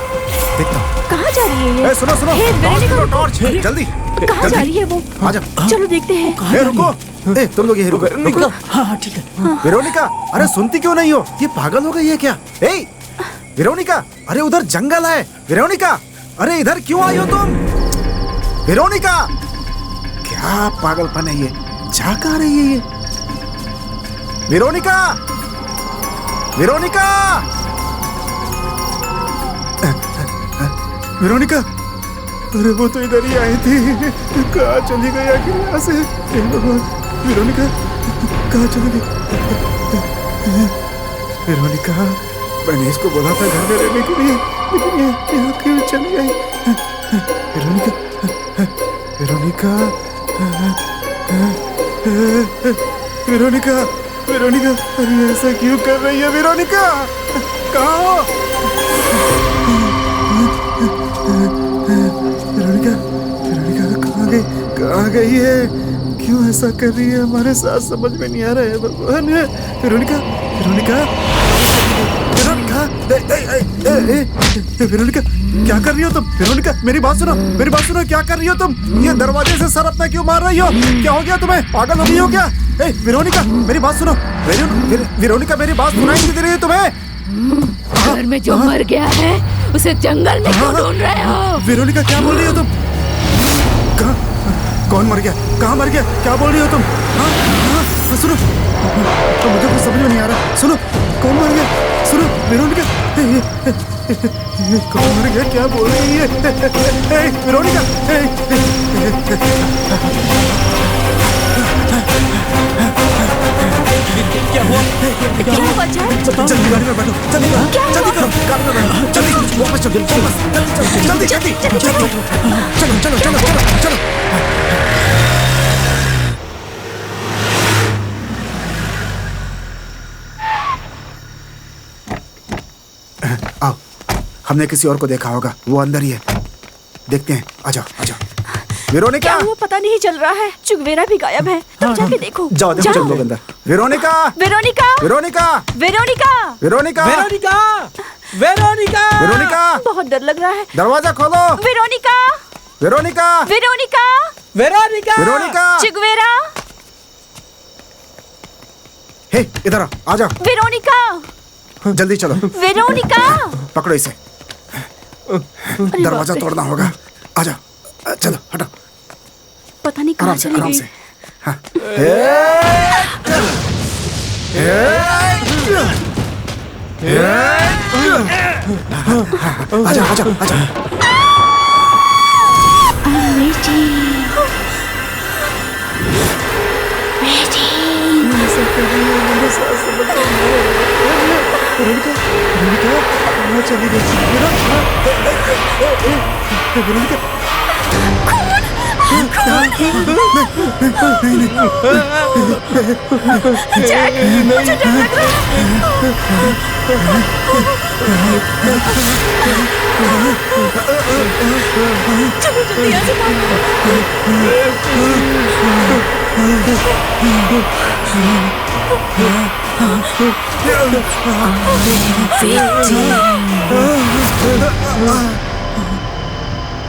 देखता हूँ। कहाँ जा रही है ये? सुनो सुनो, हे, वेरोनिका, टॉर्च जल्दी। कहाँ जा रही है वो? आजा। चलो देखते हैं। ए रुको, ए तुम लोग ये रुको। वेरोनिका। हाँ ठीक है। वेरोनिका, अरे सुनती क्यों नहीं हो? ये पागल हो गई है क्या? ए वेरोनिका, अरे उधर जंगल है। वेरोनिका, अरे इधर क्यों आई हो तुम? वेरोनिका, क्या पागलपन है ये? जा कहाँ रही है ये? वेरोनिका, वेरोनिका, वेरोनिका, अरे वो तो इधर ही आई थी। कहाँ चली गई आखिर यहाँ से? हे भगवान, वेरोनिका कहाँ चली गई? वेरोनिका, मैंने इसको बोला था घर में रहने के लिए, लेकिन ये यहाँ क्यों चली गई? वेरोनिका, वेरोनिका, वेरोनिका, वेरोनिका, अरे ऐसा क्यों कर रही है वेरोनिका? कहाँ हो? वेरोनिका, वेरोनिका कहाँ गई? कहाँ गई है? क्यों ऐसा कर रही है हमारे साथ? समझ में नहीं आ रहा है भगवान। वेरोनिका, वेरोनिका, वेरोनिका, वेरोनिका, क्या कर रही हो तुम? वेरोनिका, मेरी बात सुनो, मेरी बात सुनो, क्या कर रही हो तुम? ये दरवाजे से सर अपना क्यों मार रही हो? क्या हो गया तुम्हें? पागल हो गई हो क्या? वेरोनिका, मेरी बात सुनो। वेरोनिका, मेरी बात सुनाई नहीं दे रही है तुम्हें? घर में जो मर गया है उसे जंगल में क्यों ढूंढ रहे हो? वेरोनिका, क्या बोल रही हो तुम? कहाँ? कौन मर गया? कहाँ मर गया? क्या बोल रही हो तुम? हाँ, हाँ, सुनो, तो मुझे कुछ समझ में नहीं आ रहा। सुनो, कौन मर गया? सुनो, वेरोनिका, कौन मर गया? क्या बोल रही है? वेरोनिका, क्या हुआ? क्या हुआ जान? जल्दी गाड़ी में बैठो, जल्दी जल्दी करो, गाड़ी में बैठो, जल्दी वापस चलो, जल्दी जल्दी जल्दी, चलो चलो चलो चलो चलो। आओ, हमने किसी और को देखा होगा, वो अंदर ही है। देखते हैं, आ जाओ आ जाओ। वेरोनिका, क्या हुआ पता नहीं चल रहा है। चुगवेरा भी गायब है। तुम जाके देखो। जाओ देखो तुम लोग अंदर। Veronica, Veronica, Veronica, Veronica, Veronica, Veronica, Veronica, Veronica, बहुत डर लग रहा है। दरवाजा खोलो। Veronica, Veronica, Veronica, Veronica, Veronica, चुगवेरा, हे इधर आ जा। वेरोनिका, जल्दी चलो। वेरोनिका, पकड़ो इसे। दरवाजा तोड़ना होगा। आजा, चलो हटो। पता नहीं आराम कहाँ से, चली आराम गई। से। हाँ। आजा, आजा, आजा। जैक, मुझे डर लग रहा है। चलो जल्दी यहाँ से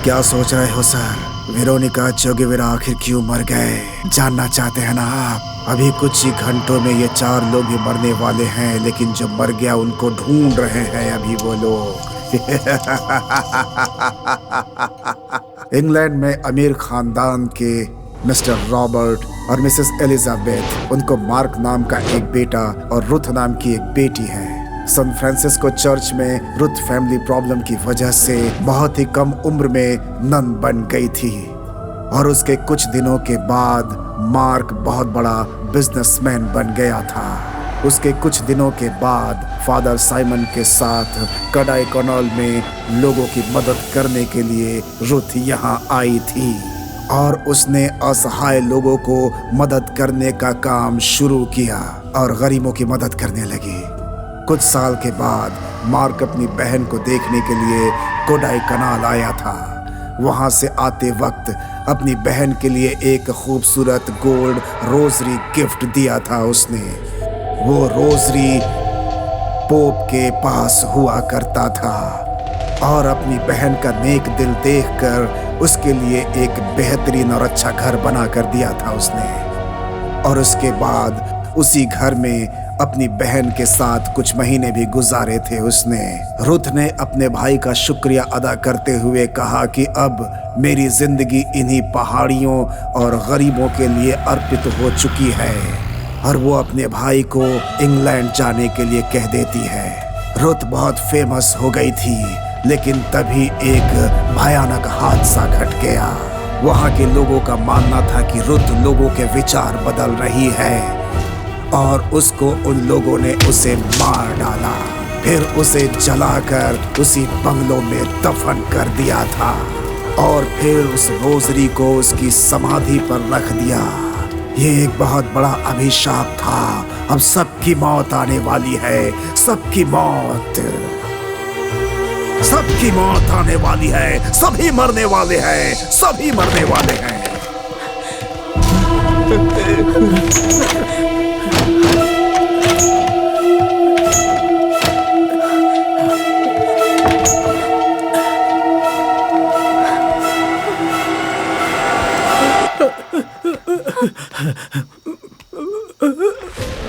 क्या सोच रहे हो सर? वेरोनिका चोगेवेरा आखिर क्यों मर गए जानना चाहते हैं ना आप? अभी कुछ ही घंटों में ये 4 लोग भी मरने वाले हैं, लेकिन जो मर गया उनको ढूंढ रहे हैं अभी वो लोग। इंग्लैंड में अमीर खानदान के मिस्टर रॉबर्ट और मिसेस एलिजाबेथ, उनको मार्क नाम का एक बेटा और रुथ नाम की एक बेटी है। सैन फ्रांसिस्को चर्च में रुथ फैमिली प्रॉब्लम की वजह से बहुत ही कम उम्र में नन बन गई थी और उसके कुछ दिनों के बाद मार्क बहुत बड़ा बिजनेसमैन बन गया था। उसके कुछ दिनों के बाद फादर साइमन के साथ कडाई कनाल में लोगों की मदद करने के लिए रुथ यहाँ आई थी और उसने असहाय लोगों को मदद करने का काम शुरू किया और गरीबों की मदद करने लगी। कुछ साल के बाद मार्क अपनी बहन को देखने के लिए कोडाई कनाल आया था। वहां से आते वक्त अपनी बहन के लिए एक खूबसूरत गोल्ड रोजरी गिफ्ट दिया था उसने। वो रोजरी पोप के पास हुआ करता था और अपनी बहन का नेक दिल देखकर उसके लिए एक बेहतरीन और अच्छा घर बना कर दिया था उसने। और उसके बाद उसी घर में अपनी बहन के साथ कुछ महीने भी गुजारे थे उसने। रुथ ने अपने भाई का शुक्रिया अदा करते हुए कहा कि अब मेरी जिंदगी इन्हीं पहाड़ियों और गरीबों के लिए अर्पित हो चुकी है और वो अपने भाई को इंग्लैंड जाने के लिए कह देती है। रुथ बहुत फेमस हो गई थी, लेकिन तभी एक भयानक हादसा घट गया। वहाँ के लोगों का मानना था कि रुथ लोगों के विचार बदल रही है और उसको उन लोगों ने उसे मार डाला, फिर उसे जलाकर उसी बंगलों में दफन कर दिया था और फिर उस रोजरी को उसकी समाधि पर रख दिया। ये एक बहुत बड़ा अभिशाप था। अब सबकी मौत आने वाली है, सबकी मौत, सबकी मौत आने वाली है, सभी मरने वाले हैं, सभी मरने वाले हैं।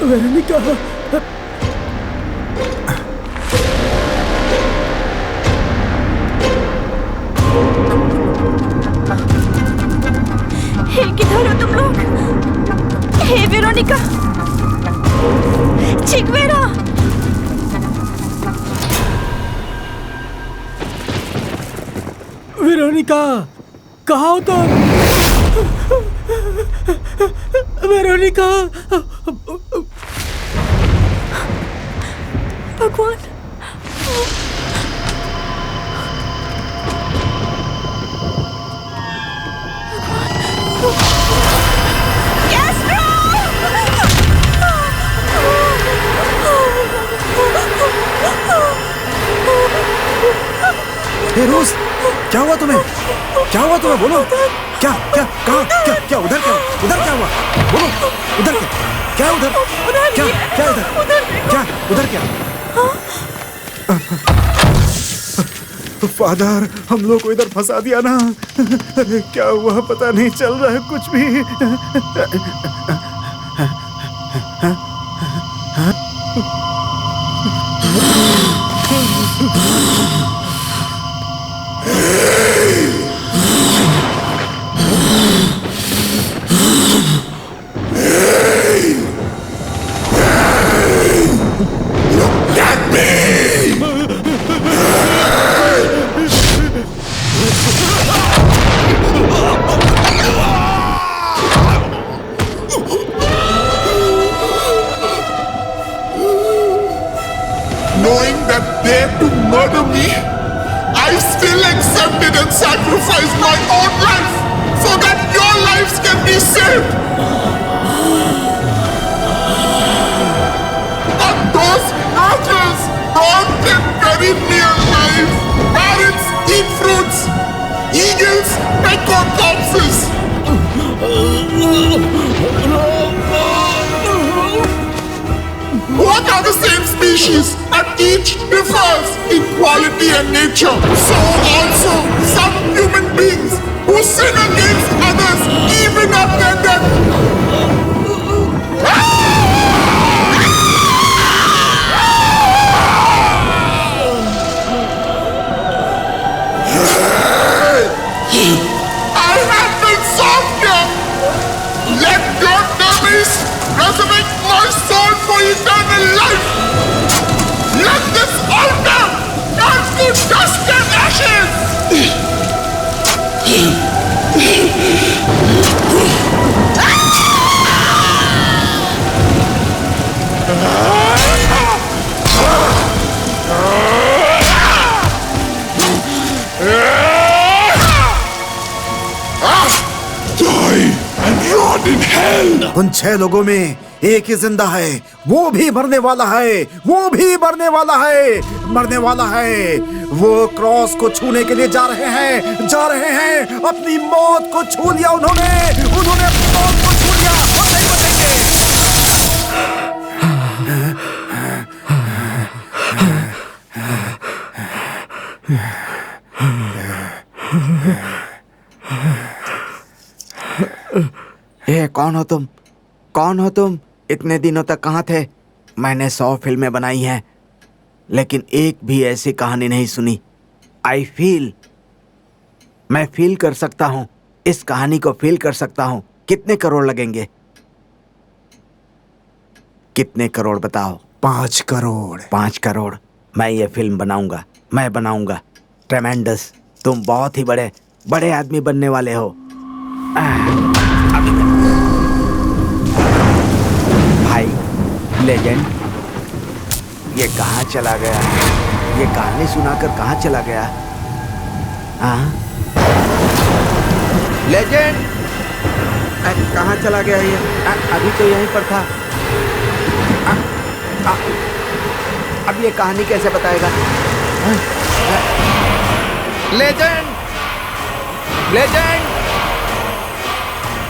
वेरोनिका, हे किधर हो तुम लोग? हे वेरोनिका, चिगवेरा, वेरोनिका, कहाँ हो तुम? वेरोनिका, भगवान, हे रोज, क्या हुआ तुम्हें? क्या हुआ तुम्हें? बोलो, क्या क्या कहाँ क्या क्या उधर क्या हुआ बोलो उधर क्या उधर क्या क्या उधर क्या फादर हम लोग को इधर फंसा दिया ना। अरे क्या हुआ पता नहीं चल रहा है कुछ भी। Knowing that they're to murder me, I still accepted and sacrificed my own life so that your lives can be saved. But those rotters brought them very near life. Parrots eat fruits. Eagles peck on corpses. What are the same species, but each differs in quality and nature. So also some human beings who sin against others even after death. I have been softened. Let your memories resurrect my soul for eternal life. Let this altar turn to dust and ashes. Die and rot in hell. उन 6 लोगों में एक ही जिंदा है, वो भी मरने वाला है, वो भी मरने वाला है, मरने वाला है। वो क्रॉस को छूने के लिए जा रहे हैं, अपनी मौत को छू लिया उन्होंने अपनी मौत को छू लिया, हम नहीं बचेंगे। ए, कौन हो तुम? कौन हो तुम? इतने दिनों तक कहाँ थे? मैंने 100 फिल्में बनाई हैं, लेकिन एक भी ऐसी कहानी नहीं सुनी। मैं फील कर सकता हूँ, इस कहानी को फील कर सकता हूँ। कितने करोड़ लगेंगे? कितने करोड़ बताओ? 5 करोड़। 5 करोड़। मैं ये फिल्म बनाऊंगा, मैं बनाऊंगा। ट्रेमेंडस, तुम बहुत ही बड़े आदमी बनने वाले हो। भाई लेजेंड, ये कहाँ चला गया? ये कहानी सुनाकर कहाँ चला गया? लेजेंड, कहाँ चला गया ये? अभी तो यहीं पर था। अब ये कहानी कैसे बताएगा? Legend,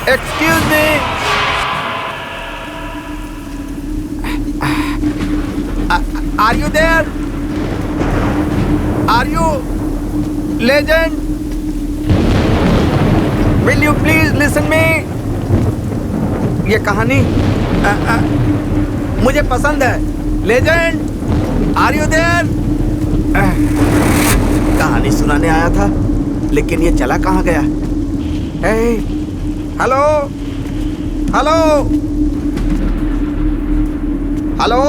excuse me. Are you there? Are you legend? Will you please listen me? ये कहानी मुझे पसंद है। Legend, are you there? कहानी सुनाने आया था, लेकिन ये चला कहाँ गया? Hey, hello, hello, hello.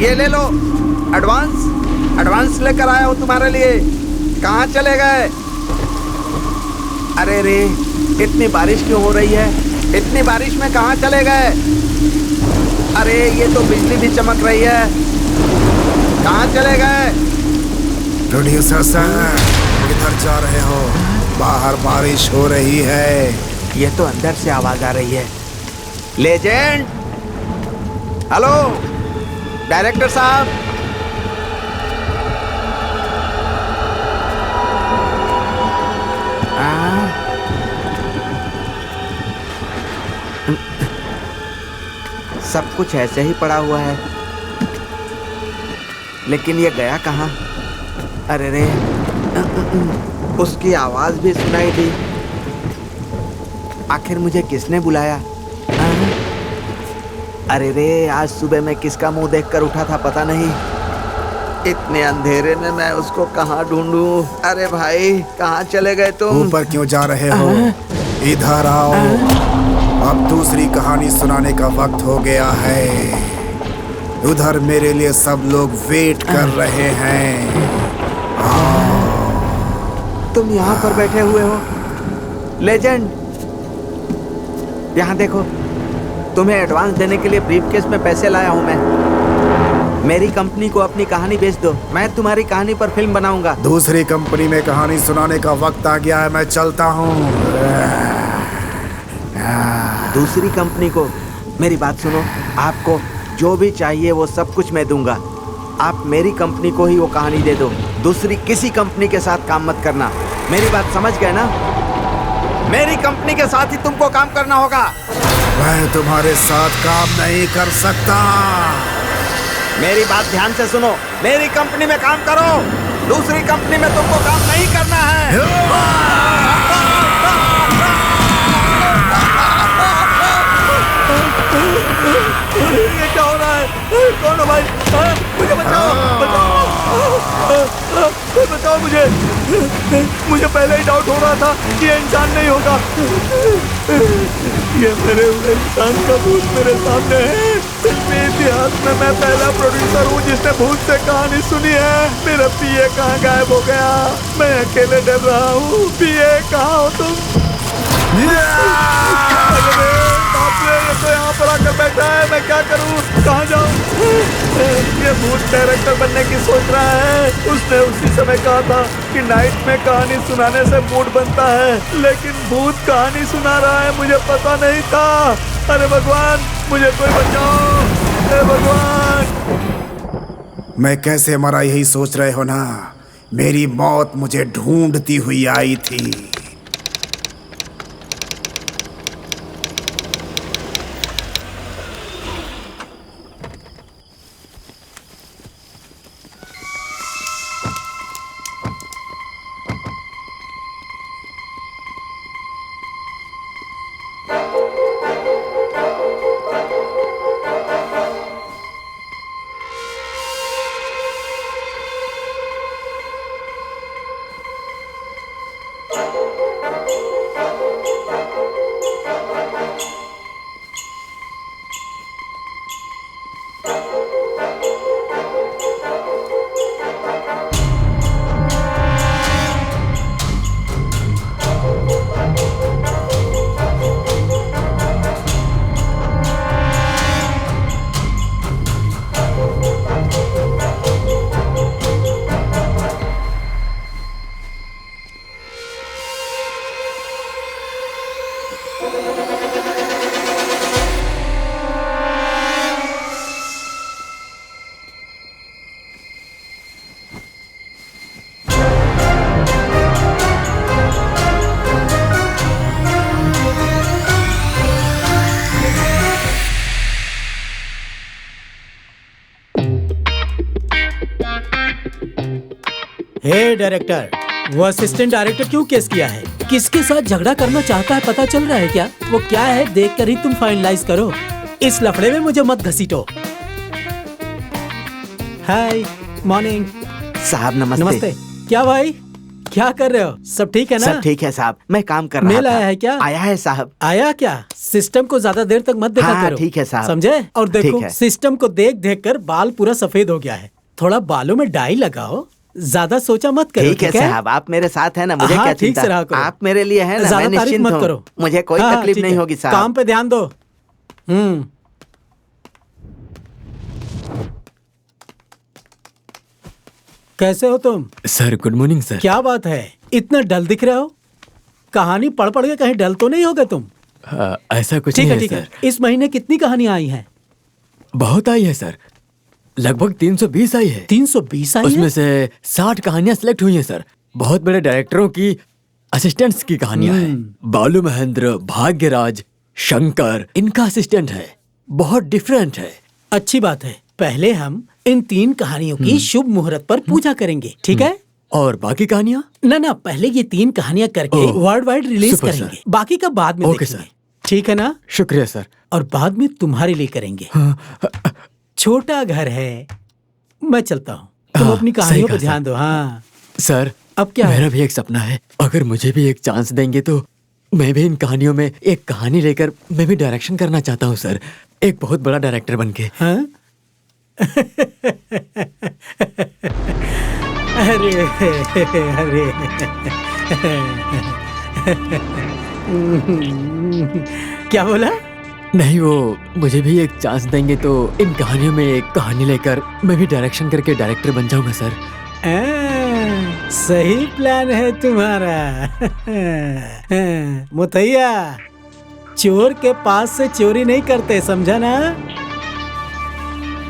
ये ले लो, एडवांस लेकर आया हूँ तुम्हारे लिए। कहाँ चले गए? अरे रे, इतनी बारिश क्यों हो रही है? इतनी बारिश में कहाँ चले गए? अरे ये तो बिजली भी चमक रही है। कहाँ चले गए? प्रोड्यूसर साहब, किधर जा रहे हो? बाहर बारिश हो रही है। ये तो अंदर से आवाज आ रही है। लेजेंड, हेलो डायरेक्टर साहब। सब कुछ ऐसे ही पड़ा हुआ है, लेकिन ये गया कहाँ? अरे रे, उसकी आवाज भी सुनाई दी। आखिर मुझे किसने बुलाया? अरे रे, आज सुबह मैं किसका मुंह देखकर उठा था पता नहीं। इतने अंधेरे में मैं उसको कहाँ ढूंढूं? अरे भाई, कहाँ चले गए तुम? ऊपर क्यों जा रहे हो? इधर आओ, अब दूसरी कहानी सुनाने का वक्त हो गया है। उधर मेरे लिए सब लोग वेट कर रहे हैं। तुम यहाँ पर बैठे हुए हो लेजेंड? यहाँ देखो, तुम्हें एडवांस देने के लिए ब्रीफकेस में पैसे लाया हूँ मैं। मेरी कंपनी को अपनी कहानी बेच दो, मैं तुम्हारी कहानी पर फिल्म बनाऊंगा। दूसरी कंपनी में कहानी सुनाने का वक्त आ गया है, मैं चलता हूँ। दूसरी कंपनी को? मेरी बात सुनो, आपको जो भी चाहिए वो सब कुछ मैं दूंगा। आप मेरी कंपनी को ही वो कहानी दे दो, दूसरी किसी कंपनी के साथ काम मत करना। मेरी बात समझ गए ना? मेरी कंपनी के साथ ही तुमको काम करना होगा। मैं तुम्हारे साथ काम नहीं कर सकता। मेरी बात ध्यान से सुनो, मेरी कंपनी में काम करो, दूसरी कंपनी में तुमको काम नहीं करना है। ये क्या हो रहा है? कौन हो भाई? मुझे बचाओ, बचाओ मुझे। मुझे पहले ही डाउट हो रहा था कि ये इंसान नहीं होगा। ये मेरे हुए इंसान का भूत मेरे सामने है। फिल्मी इतिहास में मैं पहला प्रोड्यूसर हूँ जिसने भूत से कहानी सुनी है। मेरा पीए कहाँ गायब हो गया? मैं अकेले डर रहा हूँ। पीए कहाँ हो तुम? ये तो यहाँ पर आकर बैठा है, मैं क्या करूँ? कहाँ जाऊँ? ये भूत डायरेक्टर बनने की सोच रहा है। उसने उसी समय कहा था कि नाइट में कहानी सुनाने से मूड बनता है, लेकिन भूत कहानी सुना रहा है, मुझे पता नहीं था। अरे भगवान, मुझे कोई बचाओ। अरे भगवान। मैं कैसे मरा यही सोच रहे हो ना? मेरी मौत मुझे ढूंढती हुई आई थी। हे डायरेक्टर, वो असिस्टेंट डायरेक्टर क्यों केस किया है? किसके साथ झगड़ा करना चाहता है पता चल रहा है क्या? वो क्या है देख कर ही तुम फाइनलाइज करो। इस लफड़े में मुझे मत घसीटो। हाय, मॉर्निंग साहब नमस्ते। नमस्ते। क्या भाई, क्या कर रहे हो? सब ठीक है ना? सब ठीक है साहब, मैं काम कर रहा था। मेल आया है क्या? आया है साहब। आया क्या? सिस्टम को ज्यादा देर तक मत देखा हाँ, करो। ठीक है साहब। समझे? और देखो, ठीक है। सिस्टम को देख देख कर बाल पूरा सफेद हो गया है। थोड़ा बालों में डाई लगाओ, ज्यादा सोचा मत करो। ठीक है साहब, आप मेरे साथ हैं ना, मुझे हाँ, क्या ठीक चिंता? से रहा करो। आप मेरे लिए हैं ना, ज्यादा मैं तारीफ निश्चिंत मत हूँ। करो। मुझे कोई हाँ, तकलीफ ठीक नहीं है। होगी साहब। काम पे ध्यान दो। कैसे हो तुम? Sir good morning sir. क्या बात है, इतना डल दिख रहे हो? कहानी पढ़ पढ़ के कहीं डल तो नहीं होगे तुम? ऐसा कुछ ठीक नहीं है, है ठीक है। सर। इस महीने कितनी कहानियां आई हैं? बहुत आई है सर, लगभग 320 आई है। 320 आई उसमें है? से 60 कहानियां सिलेक्ट हुई हैं सर। बहुत बड़े डायरेक्टरों की असिस्टेंट्स की कहानियां हैं। बालू महेंद्र, भाग्यराज, शंकर इनका असिस्टेंट है, बहुत डिफरेंट है। अच्छी बात है, पहले हम इन 3 कहानियों की शुभ मुहूर्त पर पूजा करेंगे, ठीक है? और बाकी कहानियाँ? ना पहले ये 3 कहानियां करके वर्ल्ड वाइड रिलीज सुपर करेंगे, सर। बाकी का बाद में ओके देखेंगे, सर। ठीक है ना? शुक्रिया सर। और बाद में तुम्हारे लिए करेंगे। छोटा घर है, मैं चलता हूँ, तुम हाँ, अपनी सही कहानियों कहा पर ध्यान दो। हाँ सर, अब क्या है? मेरा भी एक सपना है, अगर मुझे भी एक चांस देंगे तो मैं भी इन कहानियों में एक कहानी लेकर मैं भी डायरेक्शन करना चाहता हूँ सर, एक बहुत बड़ा डायरेक्टर बनके। हाँ? अरे अरे क्या बोला? नहीं, वो मुझे भी एक चांस देंगे तो इन कहानियों में एक कहानी लेकर मैं भी डायरेक्शन करके डायरेक्टर बन जाऊंगा सर। सही प्लान है तुम्हारा। मुतैया, चोर के पास से चोरी नहीं करते, समझा ना?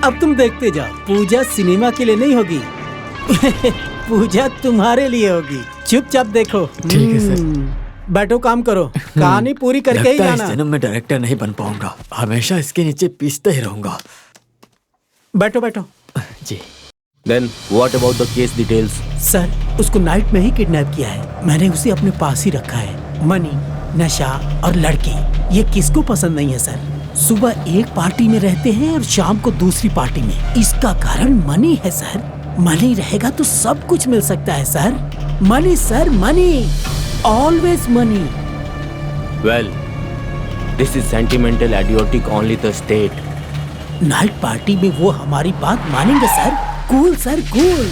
अब तुम देखते जाओ, पूजा सिनेमा के लिए नहीं होगी। पूजा तुम्हारे लिए होगी, चुपचाप देखो। ठीक है सर। बैठो, काम करो, कहानी पूरी करके ही लगता है इस जाना। जन्म में डायरेक्टर नहीं बन पाऊंगा, हमेशा इसके नीचे पीसते ही रहूंगा। बैठो बैठो। जी। Then what about the case details? Sir, उसको नाइट में ही किडनैप किया है, मैंने उसे अपने पास ही रखा है। मनी, नशा और लड़की, ये किसको पसंद नहीं है सर? सुबह एक पार्टी में रहते हैं और शाम को दूसरी पार्टी में। इसका कारण मनी है सर। मनी रहेगा तो सब कुछ मिल सकता है sir. Money sir, money, always money. Well, this is sentimental idiotic only the state. Night party में वो हमारी बात मानेंगे सर। Cool sir, cool.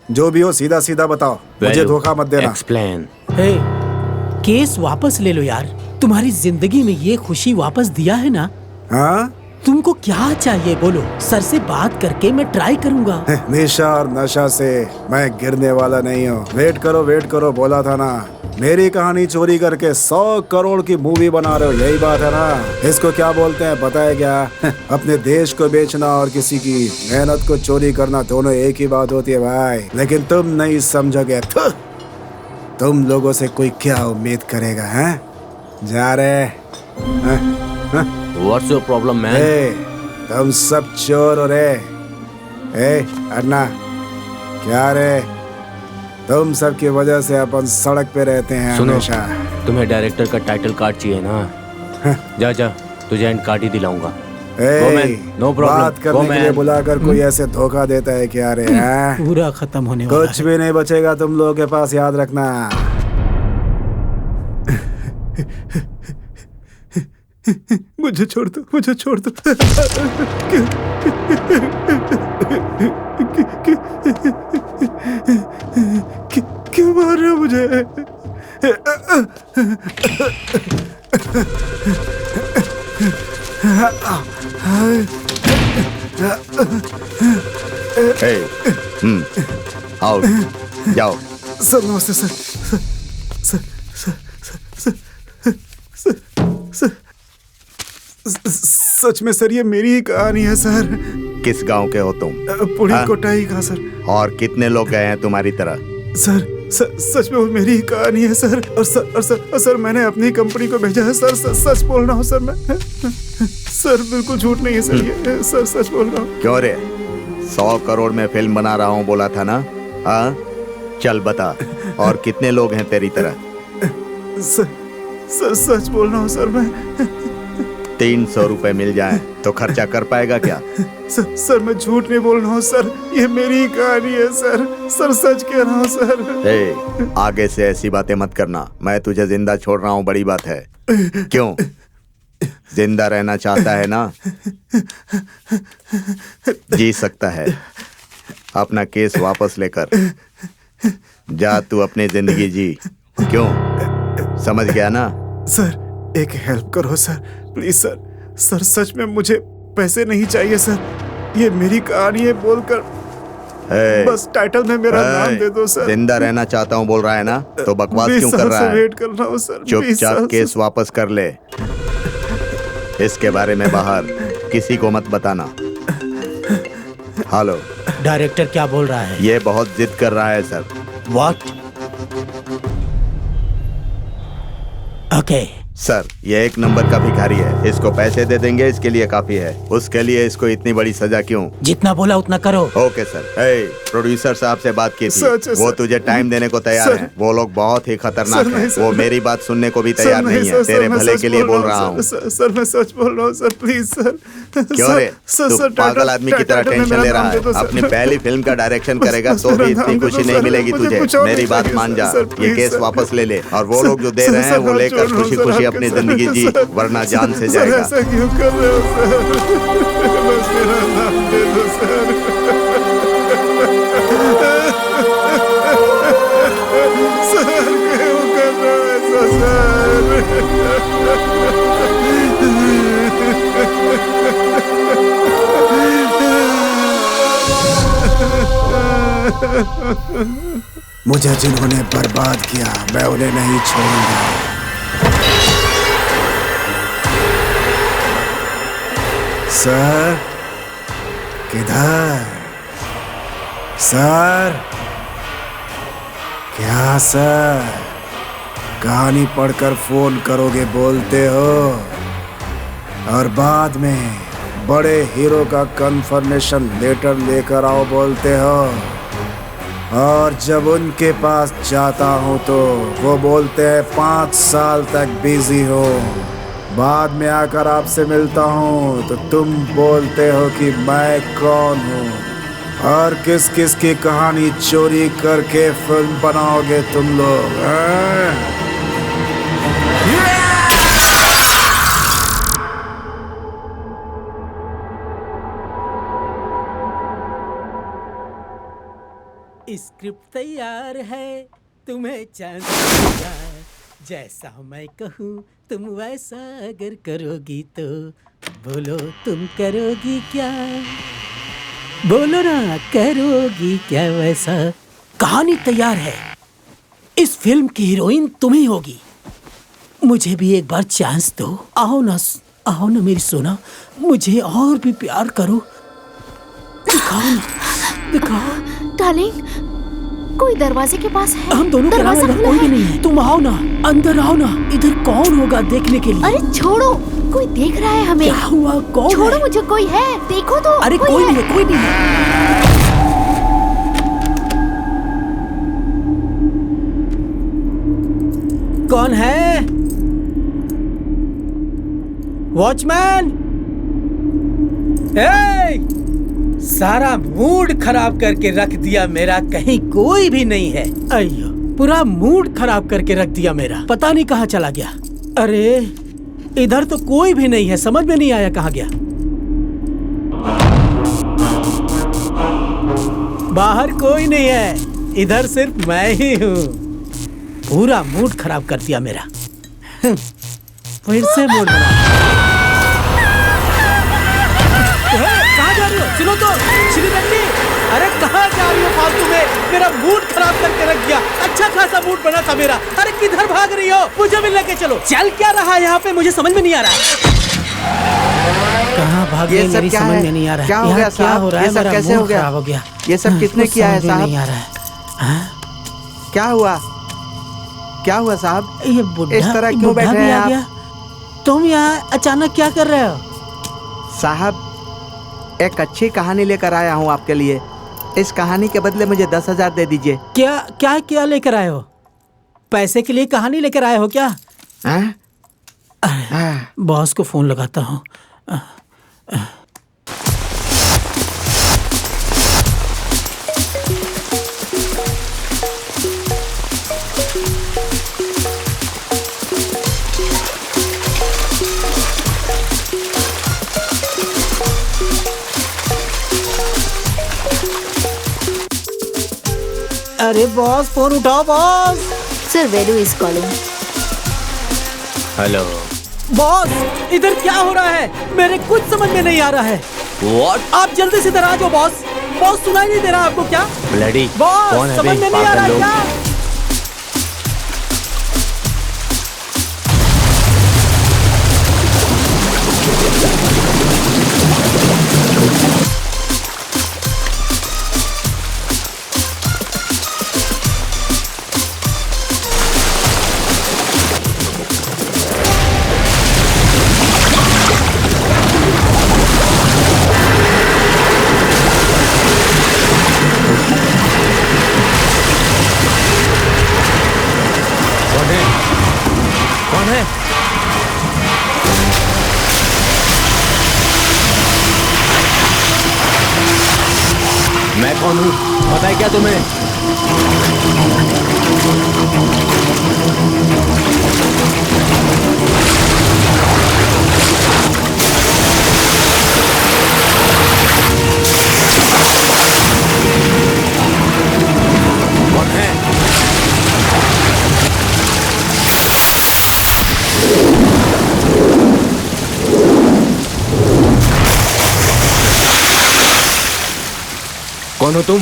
जो भी हो सीधा सीधा बताओ, मुझे Well, धोखा मत देना। Explain. हे, केस वापस ले लो यार। तुम्हारी जिंदगी में ये खुशी वापस दिया है ना? हाँ? तुमको क्या चाहिए बोलो, सर से बात करके मैं ट्राई करूंगा। निशा और नशा से मैं गिरने वाला नहीं हूँ। वेट करो, बोला था ना। मेरी कहानी चोरी करके 100 करोड़ की मूवी बना रहे हो, यही बात है ना? इसको क्या बोलते हैं पता है क्या? अपने देश को बेचना और किसी की मेहनत को चोरी करना, दोनों एक ही बात होती है भाई। लेकिन तुम नहीं समझोगे। तुम लोगों से कोई क्या उम्मीद करेगा? हैं? जा रहे What's your problem, man? तुम सब चोर हो रे। अन्ना, क्या रे? तुम सब की वजह से अपन सड़क पे रहते हैं सुनो, हमेशा। तुम्हें डायरेक्टर का टाइटल कार्ड चाहिए ना? जा तुझे एंड कार्ड ही दिलाऊंगा। Go, man. No problem. बात करने Go, के लिए man. बुलाकर कोई ऐसे धोखा देता है क्या रे? हैं? पूरा खत्म होने वाला कुछ है। भी नहीं बचेगा तुम लोगों के पास, याद रखना। मुझे छोड़ दो, मुझे छोड़ दो। क्यों मार रहे हो मुझे? Hey, आओ, जाओ। सर नमस्ते सर। सच में सर, ये मेरी ही कहानी है सर। किस गांव के हो तुम? पुड़ी हाँ? कोटाई का सर। और कितने लोग गए हैं तुम्हारी तरह? सर सच में वो मेरी ही कहानी है सर। और सर मैंने अपनी कंपनी को भेजा है सर। सच बोल रहा हूँ सर मैं। सर बिल्कुल झूठ नहीं है सर, ये सर सच बोल रहा हूँ। क्यों रे? 100 करोड़ में फिल्म बना रहा हूँ बोला था ना? हाँ, चल बता, और कितने लोग हैं तेरी तरह? सच बोल रहा हूँ सर मैं। 300 रुपए मिल जाए तो खर्चा कर पाएगा क्या? सर मैं झूठ नहीं बोल रहा हूँ सर, ये मेरी ही कहानी है सर। सर सच कह रहा हूँ सर। आगे से ऐसी बातें मत करना, मैं तुझे जिंदा छोड़ रहा हूँ, बड़ी बात है। क्यों? जिंदा रहना चाहता है ना? जी सकता है। अपना केस वापस लेकर जा, तू अपनी जिंदगी जी। क्यों? समझ गया ना? सर एक हेल्प करो सर, प्लीज सर। सर सच में मुझे पैसे नहीं चाहिए सर, ये मेरी कहानी है बोलकर बस टाइटल में मेरा नाम दे दो सर। जिंदा रहना चाहता हूँ बोल रहा है ना, तो बकवास क्यों कर रहा है? वेट कर रहा हूँ सर। चुपचाप केस वापस कर ले। इसके बारे में बाहर किसी को मत बताना। हेलो, डायरेक्टर क्या बोल रहा है? ये बहुत जिद कर रहा है सर। व्हाट? ओके सर, ये एक नंबर का भिखारी है। इसको पैसे दे देंगे, इसके लिए काफी है। उसके लिए इसको इतनी बड़ी सजा क्यों? जितना बोला उतना करो। Okay sir. प्रोड्यूसर साहब से बात की थी, सच है, वो सर। तुझे टाइम देने को तैयार हैं। वो लोग बहुत ही खतरनाक हैं। वो मेरी बात सुनने को भी तैयार नहीं है। तेरे भले के लिए बोल रहा हूँ। सर मैं सच बोल रहा हूँ सर, प्लीज सर। क्यों रे? तू पागल आदमी की तरह टेंशन ले रहा है। अपनी पहली फिल्म का डायरेक्शन करेगा तो भी इतनी खुशी नहीं मिलेगी तुझे। मेरी बात मान जा, ये केस वापस ले ले और वो लोग जो दे रहे हैं वो लेकर खुशी खुशी अपनी जिंदगी जी, वरना जान से जाएगा। ऐसा क्यों कर रहे हो सर? बस मेरा नाम दे दो सर। सर क्यों कर रहे हो ऐसा सर? मुझे जिन्होंने बर्बाद किया मैं उन्हें नहीं छोड़ूंगा। सर किधर? सर क्या सर? कहानी पढ़कर फोन करोगे बोलते हो और बाद में बड़े हीरो का कंफर्मेशन लेटर लेकर आओ बोलते हो, और जब उनके पास जाता हूँ तो वो बोलते हैं 5 साल तक बिजी हो। बाद में आकर आपसे मिलता हूँ तो तुम बोलते हो कि मैं कौन हूँ और किस किस की कहानी चोरी करके फिल्म बनाओगे तुम लोग, हैं? स्क्रिप्ट तैयार है, तुम्हें चांस मिलेगा। जैसा मैं कहूँ तुम वैसा अगर करोगी तो बोलो तुम करोगी क्या? बोलो ना, करोगी क्या वैसा? कहानी तैयार है, इस फिल्म की हीरोइन तुम ही होगी। मुझे भी एक बार चांस दो। आओ ना मेरी सोना, मुझे और भी प्यार करो। दिखाओ ना, दिखाओ। डार्लिंग, कोई दरवाजे के पास है? हम दोनों के अलावा इधर कोई भी नहीं है। तुम आओ ना, अंदर आओ ना। इधर कौन होगा देखने के लिए? अरे छोड़ो, कोई देख रहा है हमें। क्या हुआ? कौन छोड़ो है? मुझे, कोई है, देखो तो। अरे कोई नहीं है, कोई नहीं है। कौन है? वॉचमैन! सारा मूड खराब करके रख दिया मेरा, कहीं कोई भी नहीं है। अयो, पूरा मूड खराब करके रख दिया मेरा, पता नहीं कहाँ चला गया। अरे इधर तो कोई भी नहीं है, समझ में नहीं आया कहाँ गया। बाहर कोई नहीं है, इधर सिर्फ मैं ही हूँ। पूरा मूड खराब कर दिया मेरा। फिर से मूड बना। कहाँ जा रही हो? सुनो तो श्रीमती, अरे कहाँ जा रही हो फालतू में? मेरा मूड खराब करके रख दिया। अच्छा खासा मूड बना था मेरा। अरे किधर भाग रही हो? मुझे भी लेके चलो। चल क्या रहा है यहाँ पे, मुझे समझ में नहीं आ रहा। कहाँ भाग गई मेरी, समझ में नहीं आ रहा। क्या हो गया साहब? क्या हो रहा है? मेरा कैसे हो मूड गया? खराब हो गया। ये सब किसने किया है साहब? नहीं आ रहा है। क्या हुआ? क्या हुआ साहब? ये बुढ़ा इस तरह क्यों बैठे हैं आप? तुम यहाँ अचानक क्या कर रहे हो? साहब, एक अच्छी कहानी लेकर आया हूँ आपके लिए। इस कहानी के बदले मुझे 10,000 दे दीजिए। क्या क्या क्या लेकर आए हो? पैसे के लिए कहानी लेकर आए हो क्या? बॉस को फोन लगाता हूँ। अरे बॉस, फोन उठाओ boss. Sir, Velu is calling. Hello boss, इधर क्या हो रहा है? मेरे कुछ समझ में नहीं आ रहा है। व्हाट? आप जल्दी से इधर आ जाओ बॉस। बॉस, सुनाई नहीं दे रहा आपको क्या? ब्लडी बॉस, कौन है समझ बे? में नहीं आ रहा पागल लोग। क्या? कौन हूँ पता है क्या तुम्हें? कौन है? कौन हो तुम?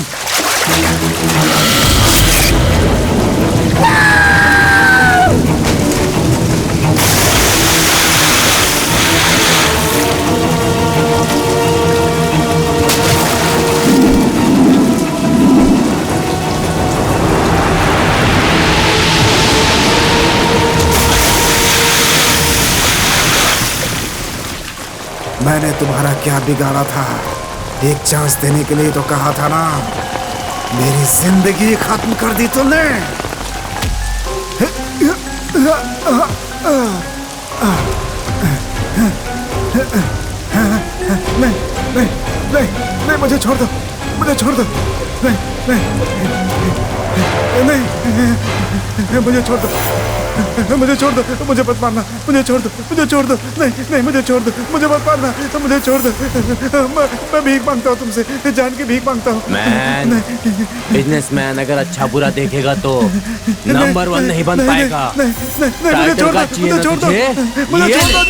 मैंने तुम्हारा क्या बिगाड़ा था? एक चांस देने के लिए तो कहा था ना। मेरी जिंदगी खत्म कर दी तुमने। नहीं नहीं नहीं नहीं, मुझे छोड़ दो, मुझे छोड़ दो। नहीं नहीं नहीं, मुझे छोड़ दो, मुझे छोड़ दो, मुझे मत मारना, मुझे छोड़ दो, मुझे छोड़ दो। नहीं नहीं, मुझे छोड़ दो, मुझे मत मारना, मुझे छोड़ दो। मैं भीख मांगता हूँ तुमसे, जान की भीख मांगता हूँ। मैन, बिजनेसमैन अगर अच्छा बुरा देखेगा तो नंबर 1 नहीं बन पाएगा। नहीं नहीं नहीं, मुझे छोड़ दो, मुझे छोड़ दो, मुझे छोड़ दो।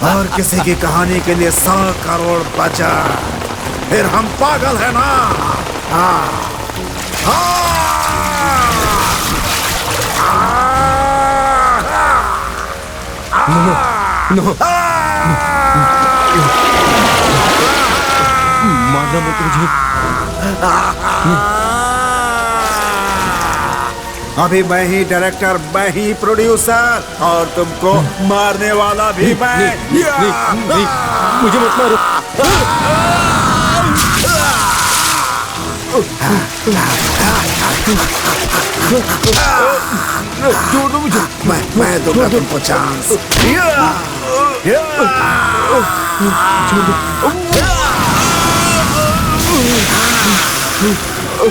और किसी की कहानी के लिए 100 करोड़ बचा, फिर हम पागल है ना? हाँ मारना मत मुझे। अभी मैं ही डायरेक्टर, मैं ही प्रोड्यूसर, और तुमको मारने वाला भी मैं। नहीं, मुझे मत मारो। छोड़ दो मुझे। मैं दूंगा तुमको चांस।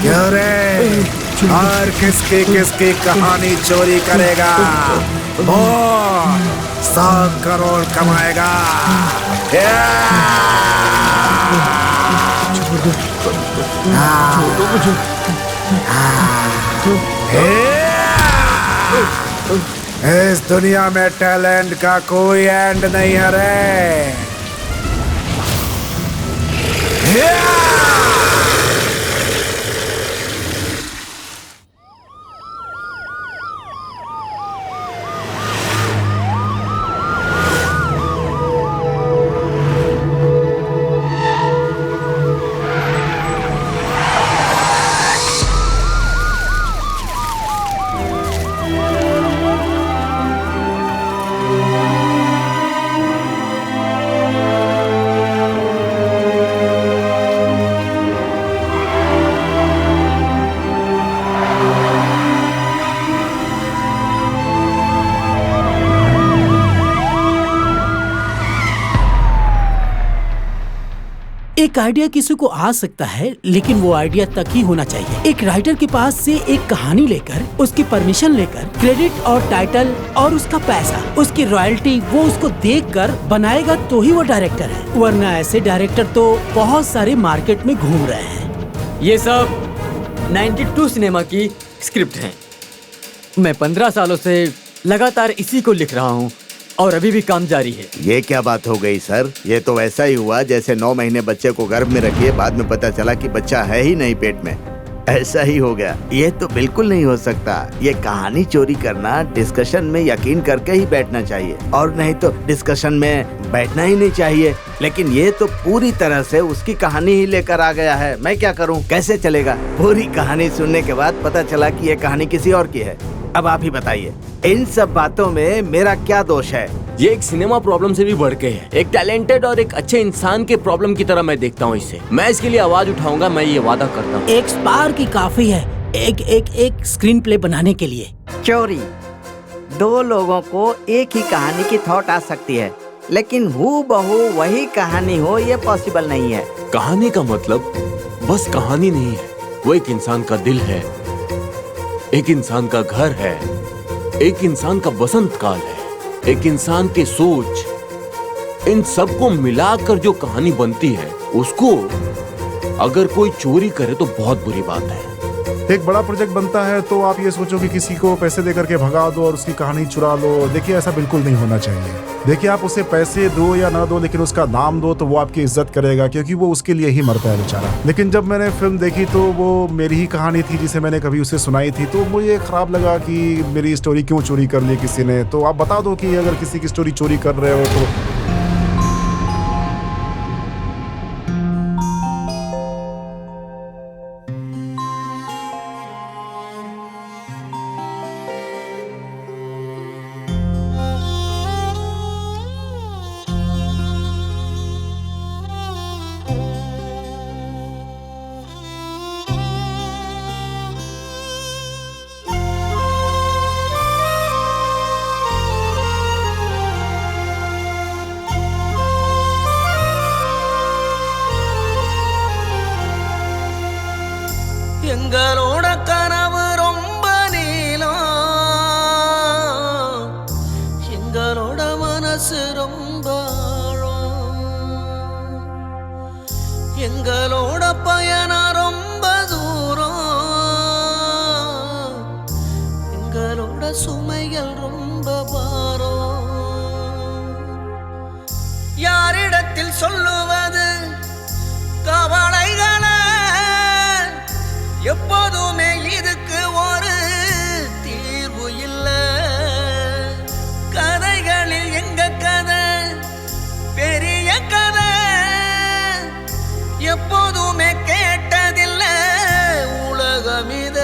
क्यों रे? और किसकी किसकी कहानी चोरी करेगा? बोल, 100 करोड़ कमाएगा। इस दुनिया में टैलेंट का कोई एंड नहीं है रे। एक आइडिया किसी को आ सकता है, लेकिन वो आइडिया तक ही होना चाहिए। एक राइटर के पास से एक कहानी लेकर, उसकी परमिशन लेकर, क्रेडिट और टाइटल और उसका पैसा, उसकी रॉयल्टी, वो उसको देखकर बनाएगा तो ही वो डायरेक्टर है। वरना ऐसे डायरेक्टर तो बहुत सारे मार्केट में घूम रहे हैं। ये सब 92 सिनेमा की स्क्रिप्ट है। मैं 15 सालों से लगातार इसी को लिख रहा हूँ और अभी भी काम जारी है। ये क्या बात हो गई सर? ये तो वैसा ही हुआ जैसे 9 महीने बच्चे को गर्भ में रखिए, बाद में पता चला कि बच्चा है ही नहीं पेट में। ऐसा ही हो गया। ये तो बिल्कुल नहीं हो सकता। ये कहानी चोरी करना, डिस्कशन में यकीन करके ही बैठना चाहिए, और नहीं तो डिस्कशन में बैठना ही नहीं चाहिए। लेकिन ये तो पूरी तरह से उसकी कहानी ही लेकर आ गया है। मैं क्या करूं? कैसे चलेगा? पूरी कहानी सुनने के बाद पता चला कि ये कहानी किसी और की है। अब आप ही बताइए, इन सब बातों में मेरा क्या दोष है? ये एक सिनेमा प्रॉब्लम से भी बढ़ के है। एक टैलेंटेड और एक अच्छे इंसान के प्रॉब्लम की तरह मैं देखता हूँ इसे। मैं इसके लिए आवाज उठाऊंगा, मैं ये वादा करता हूँ। एक स्पार्क ही काफी है एक स्क्रीन प्ले बनाने के लिए। चोरी, 2 लोगों को एक ही कहानी की थॉट आ सकती है, लेकिन हूबहू वही कहानी हो ये पॉसिबल नहीं है। कहानी का मतलब बस कहानी नहीं है, वो एक इंसान का दिल है, एक इंसान का घर है, एक इंसान का बसंत काल है, एक इंसान की सोच, इन सबको मिलाकर जो कहानी बनती है उसको अगर कोई चोरी करे तो बहुत बुरी बात है। एक बड़ा प्रोजेक्ट बनता है तो आप ये सोचो कि किसी को पैसे देकर के भगा दो और उसकी कहानी चुरा लो। देखिए ऐसा बिल्कुल नहीं होना चाहिए। देखिए आप उसे पैसे दो या ना दो, लेकिन उसका नाम दो तो वो आपकी इज्जत करेगा, क्योंकि वो उसके लिए ही मरता है बेचारा। लेकिन जब मैंने फिल्म देखी तो वो मेरी ही कहानी थी जिसे मैंने कभी उसे सुनाई थी, तो मुझे खराब लगा कि मेरी स्टोरी क्यों चोरी कर ली किसी ने। तो आप बता दो कि अगर किसी की स्टोरी चोरी कर रहे हो तो எங்களோட கனவு ரொம்ப நீளம், எங்களோட மனசு ரொம்ப ஆழம், எங்களோட பயணம் ரொம்ப தூரம், எங்களோட சுமைகள் ரொம்ப பாரம். யாரிடத்தில் சொல்லுவது கவலைகளை? எப்போதுமே இதுக்கு ஒரு தீர்வு இல்ல. கதைகளில் எங்க கதை பெரிய கதை, எப்போதுமே கேட்டதில்ல உலகம் இத.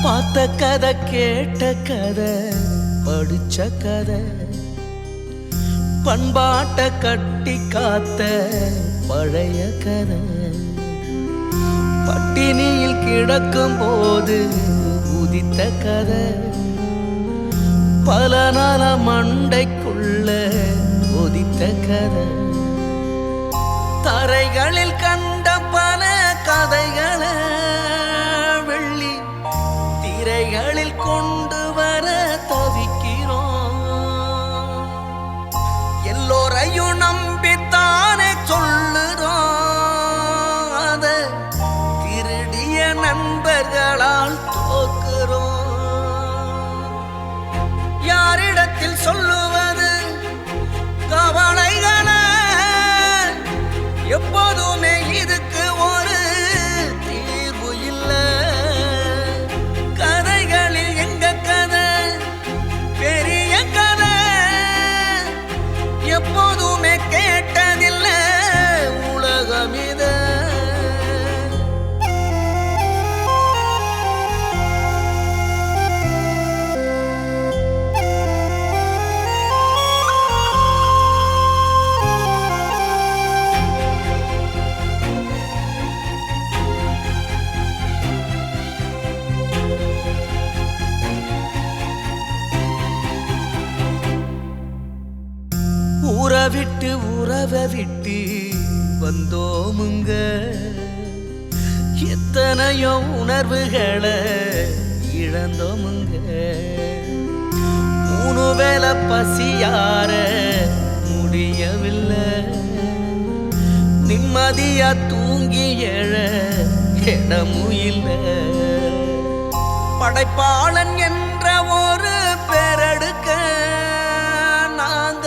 பார்த்த கதை, கேட்ட கதை, படிச்ச கதை, பண்பாட்ட கட்டி காத்த பழைய கதை, பட்டினியில் கிடக்கும் போது உதித்த கதை, பல நாள மண்டைக்குள்ள உதித்த கதை, தரைகளில் கண்ட பல கதைகளை வெள்ளி திரைகளில் கொண்டு வர தவிக்கிறோம். எல்லோரையும் நம்பித்தானே சொல்லுறோம், அத திருடிய நண்பர்களால் தோக்குறோம். யாரிடத்தில் சொல்லுவது கவலைகளை? எப்போதுமே இதுக்கு ஒரு தீர்வு இல்லை. கதைகளில் எங்க கதை பெரிய கதை, எப்போதுமே கேட்டதில்ல உலகம் இத. ஊரை விட்டு உறவை விட்டு வந்தோமுங்க, எத்தனையோ உணர்வுகளை இழந்தோமுங்க. 3 வேளை பசியார முடியவில்லை, நிம்மதியா தூங்கி எழ இடமும் இல்லை. படைப்பாளன் என்ற ஒரு பெறெடுக்க நாங்க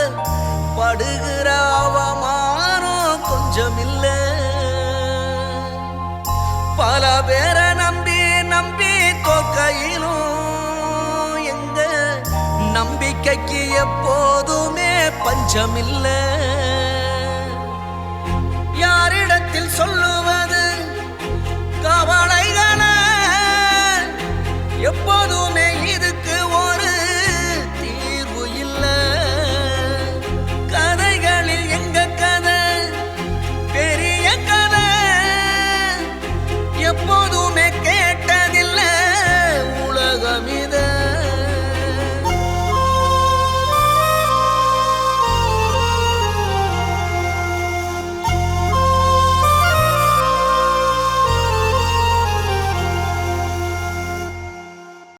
படுகிற அவமானம் கொஞ்சம் இல்ல. பல பேரை நம்பி நம்பி தோக்கையிலும் எங்க நம்பிக்கைக்கு எப்போதுமே பஞ்சம் இல்ல. யாரிடத்தில் சொல்லுவ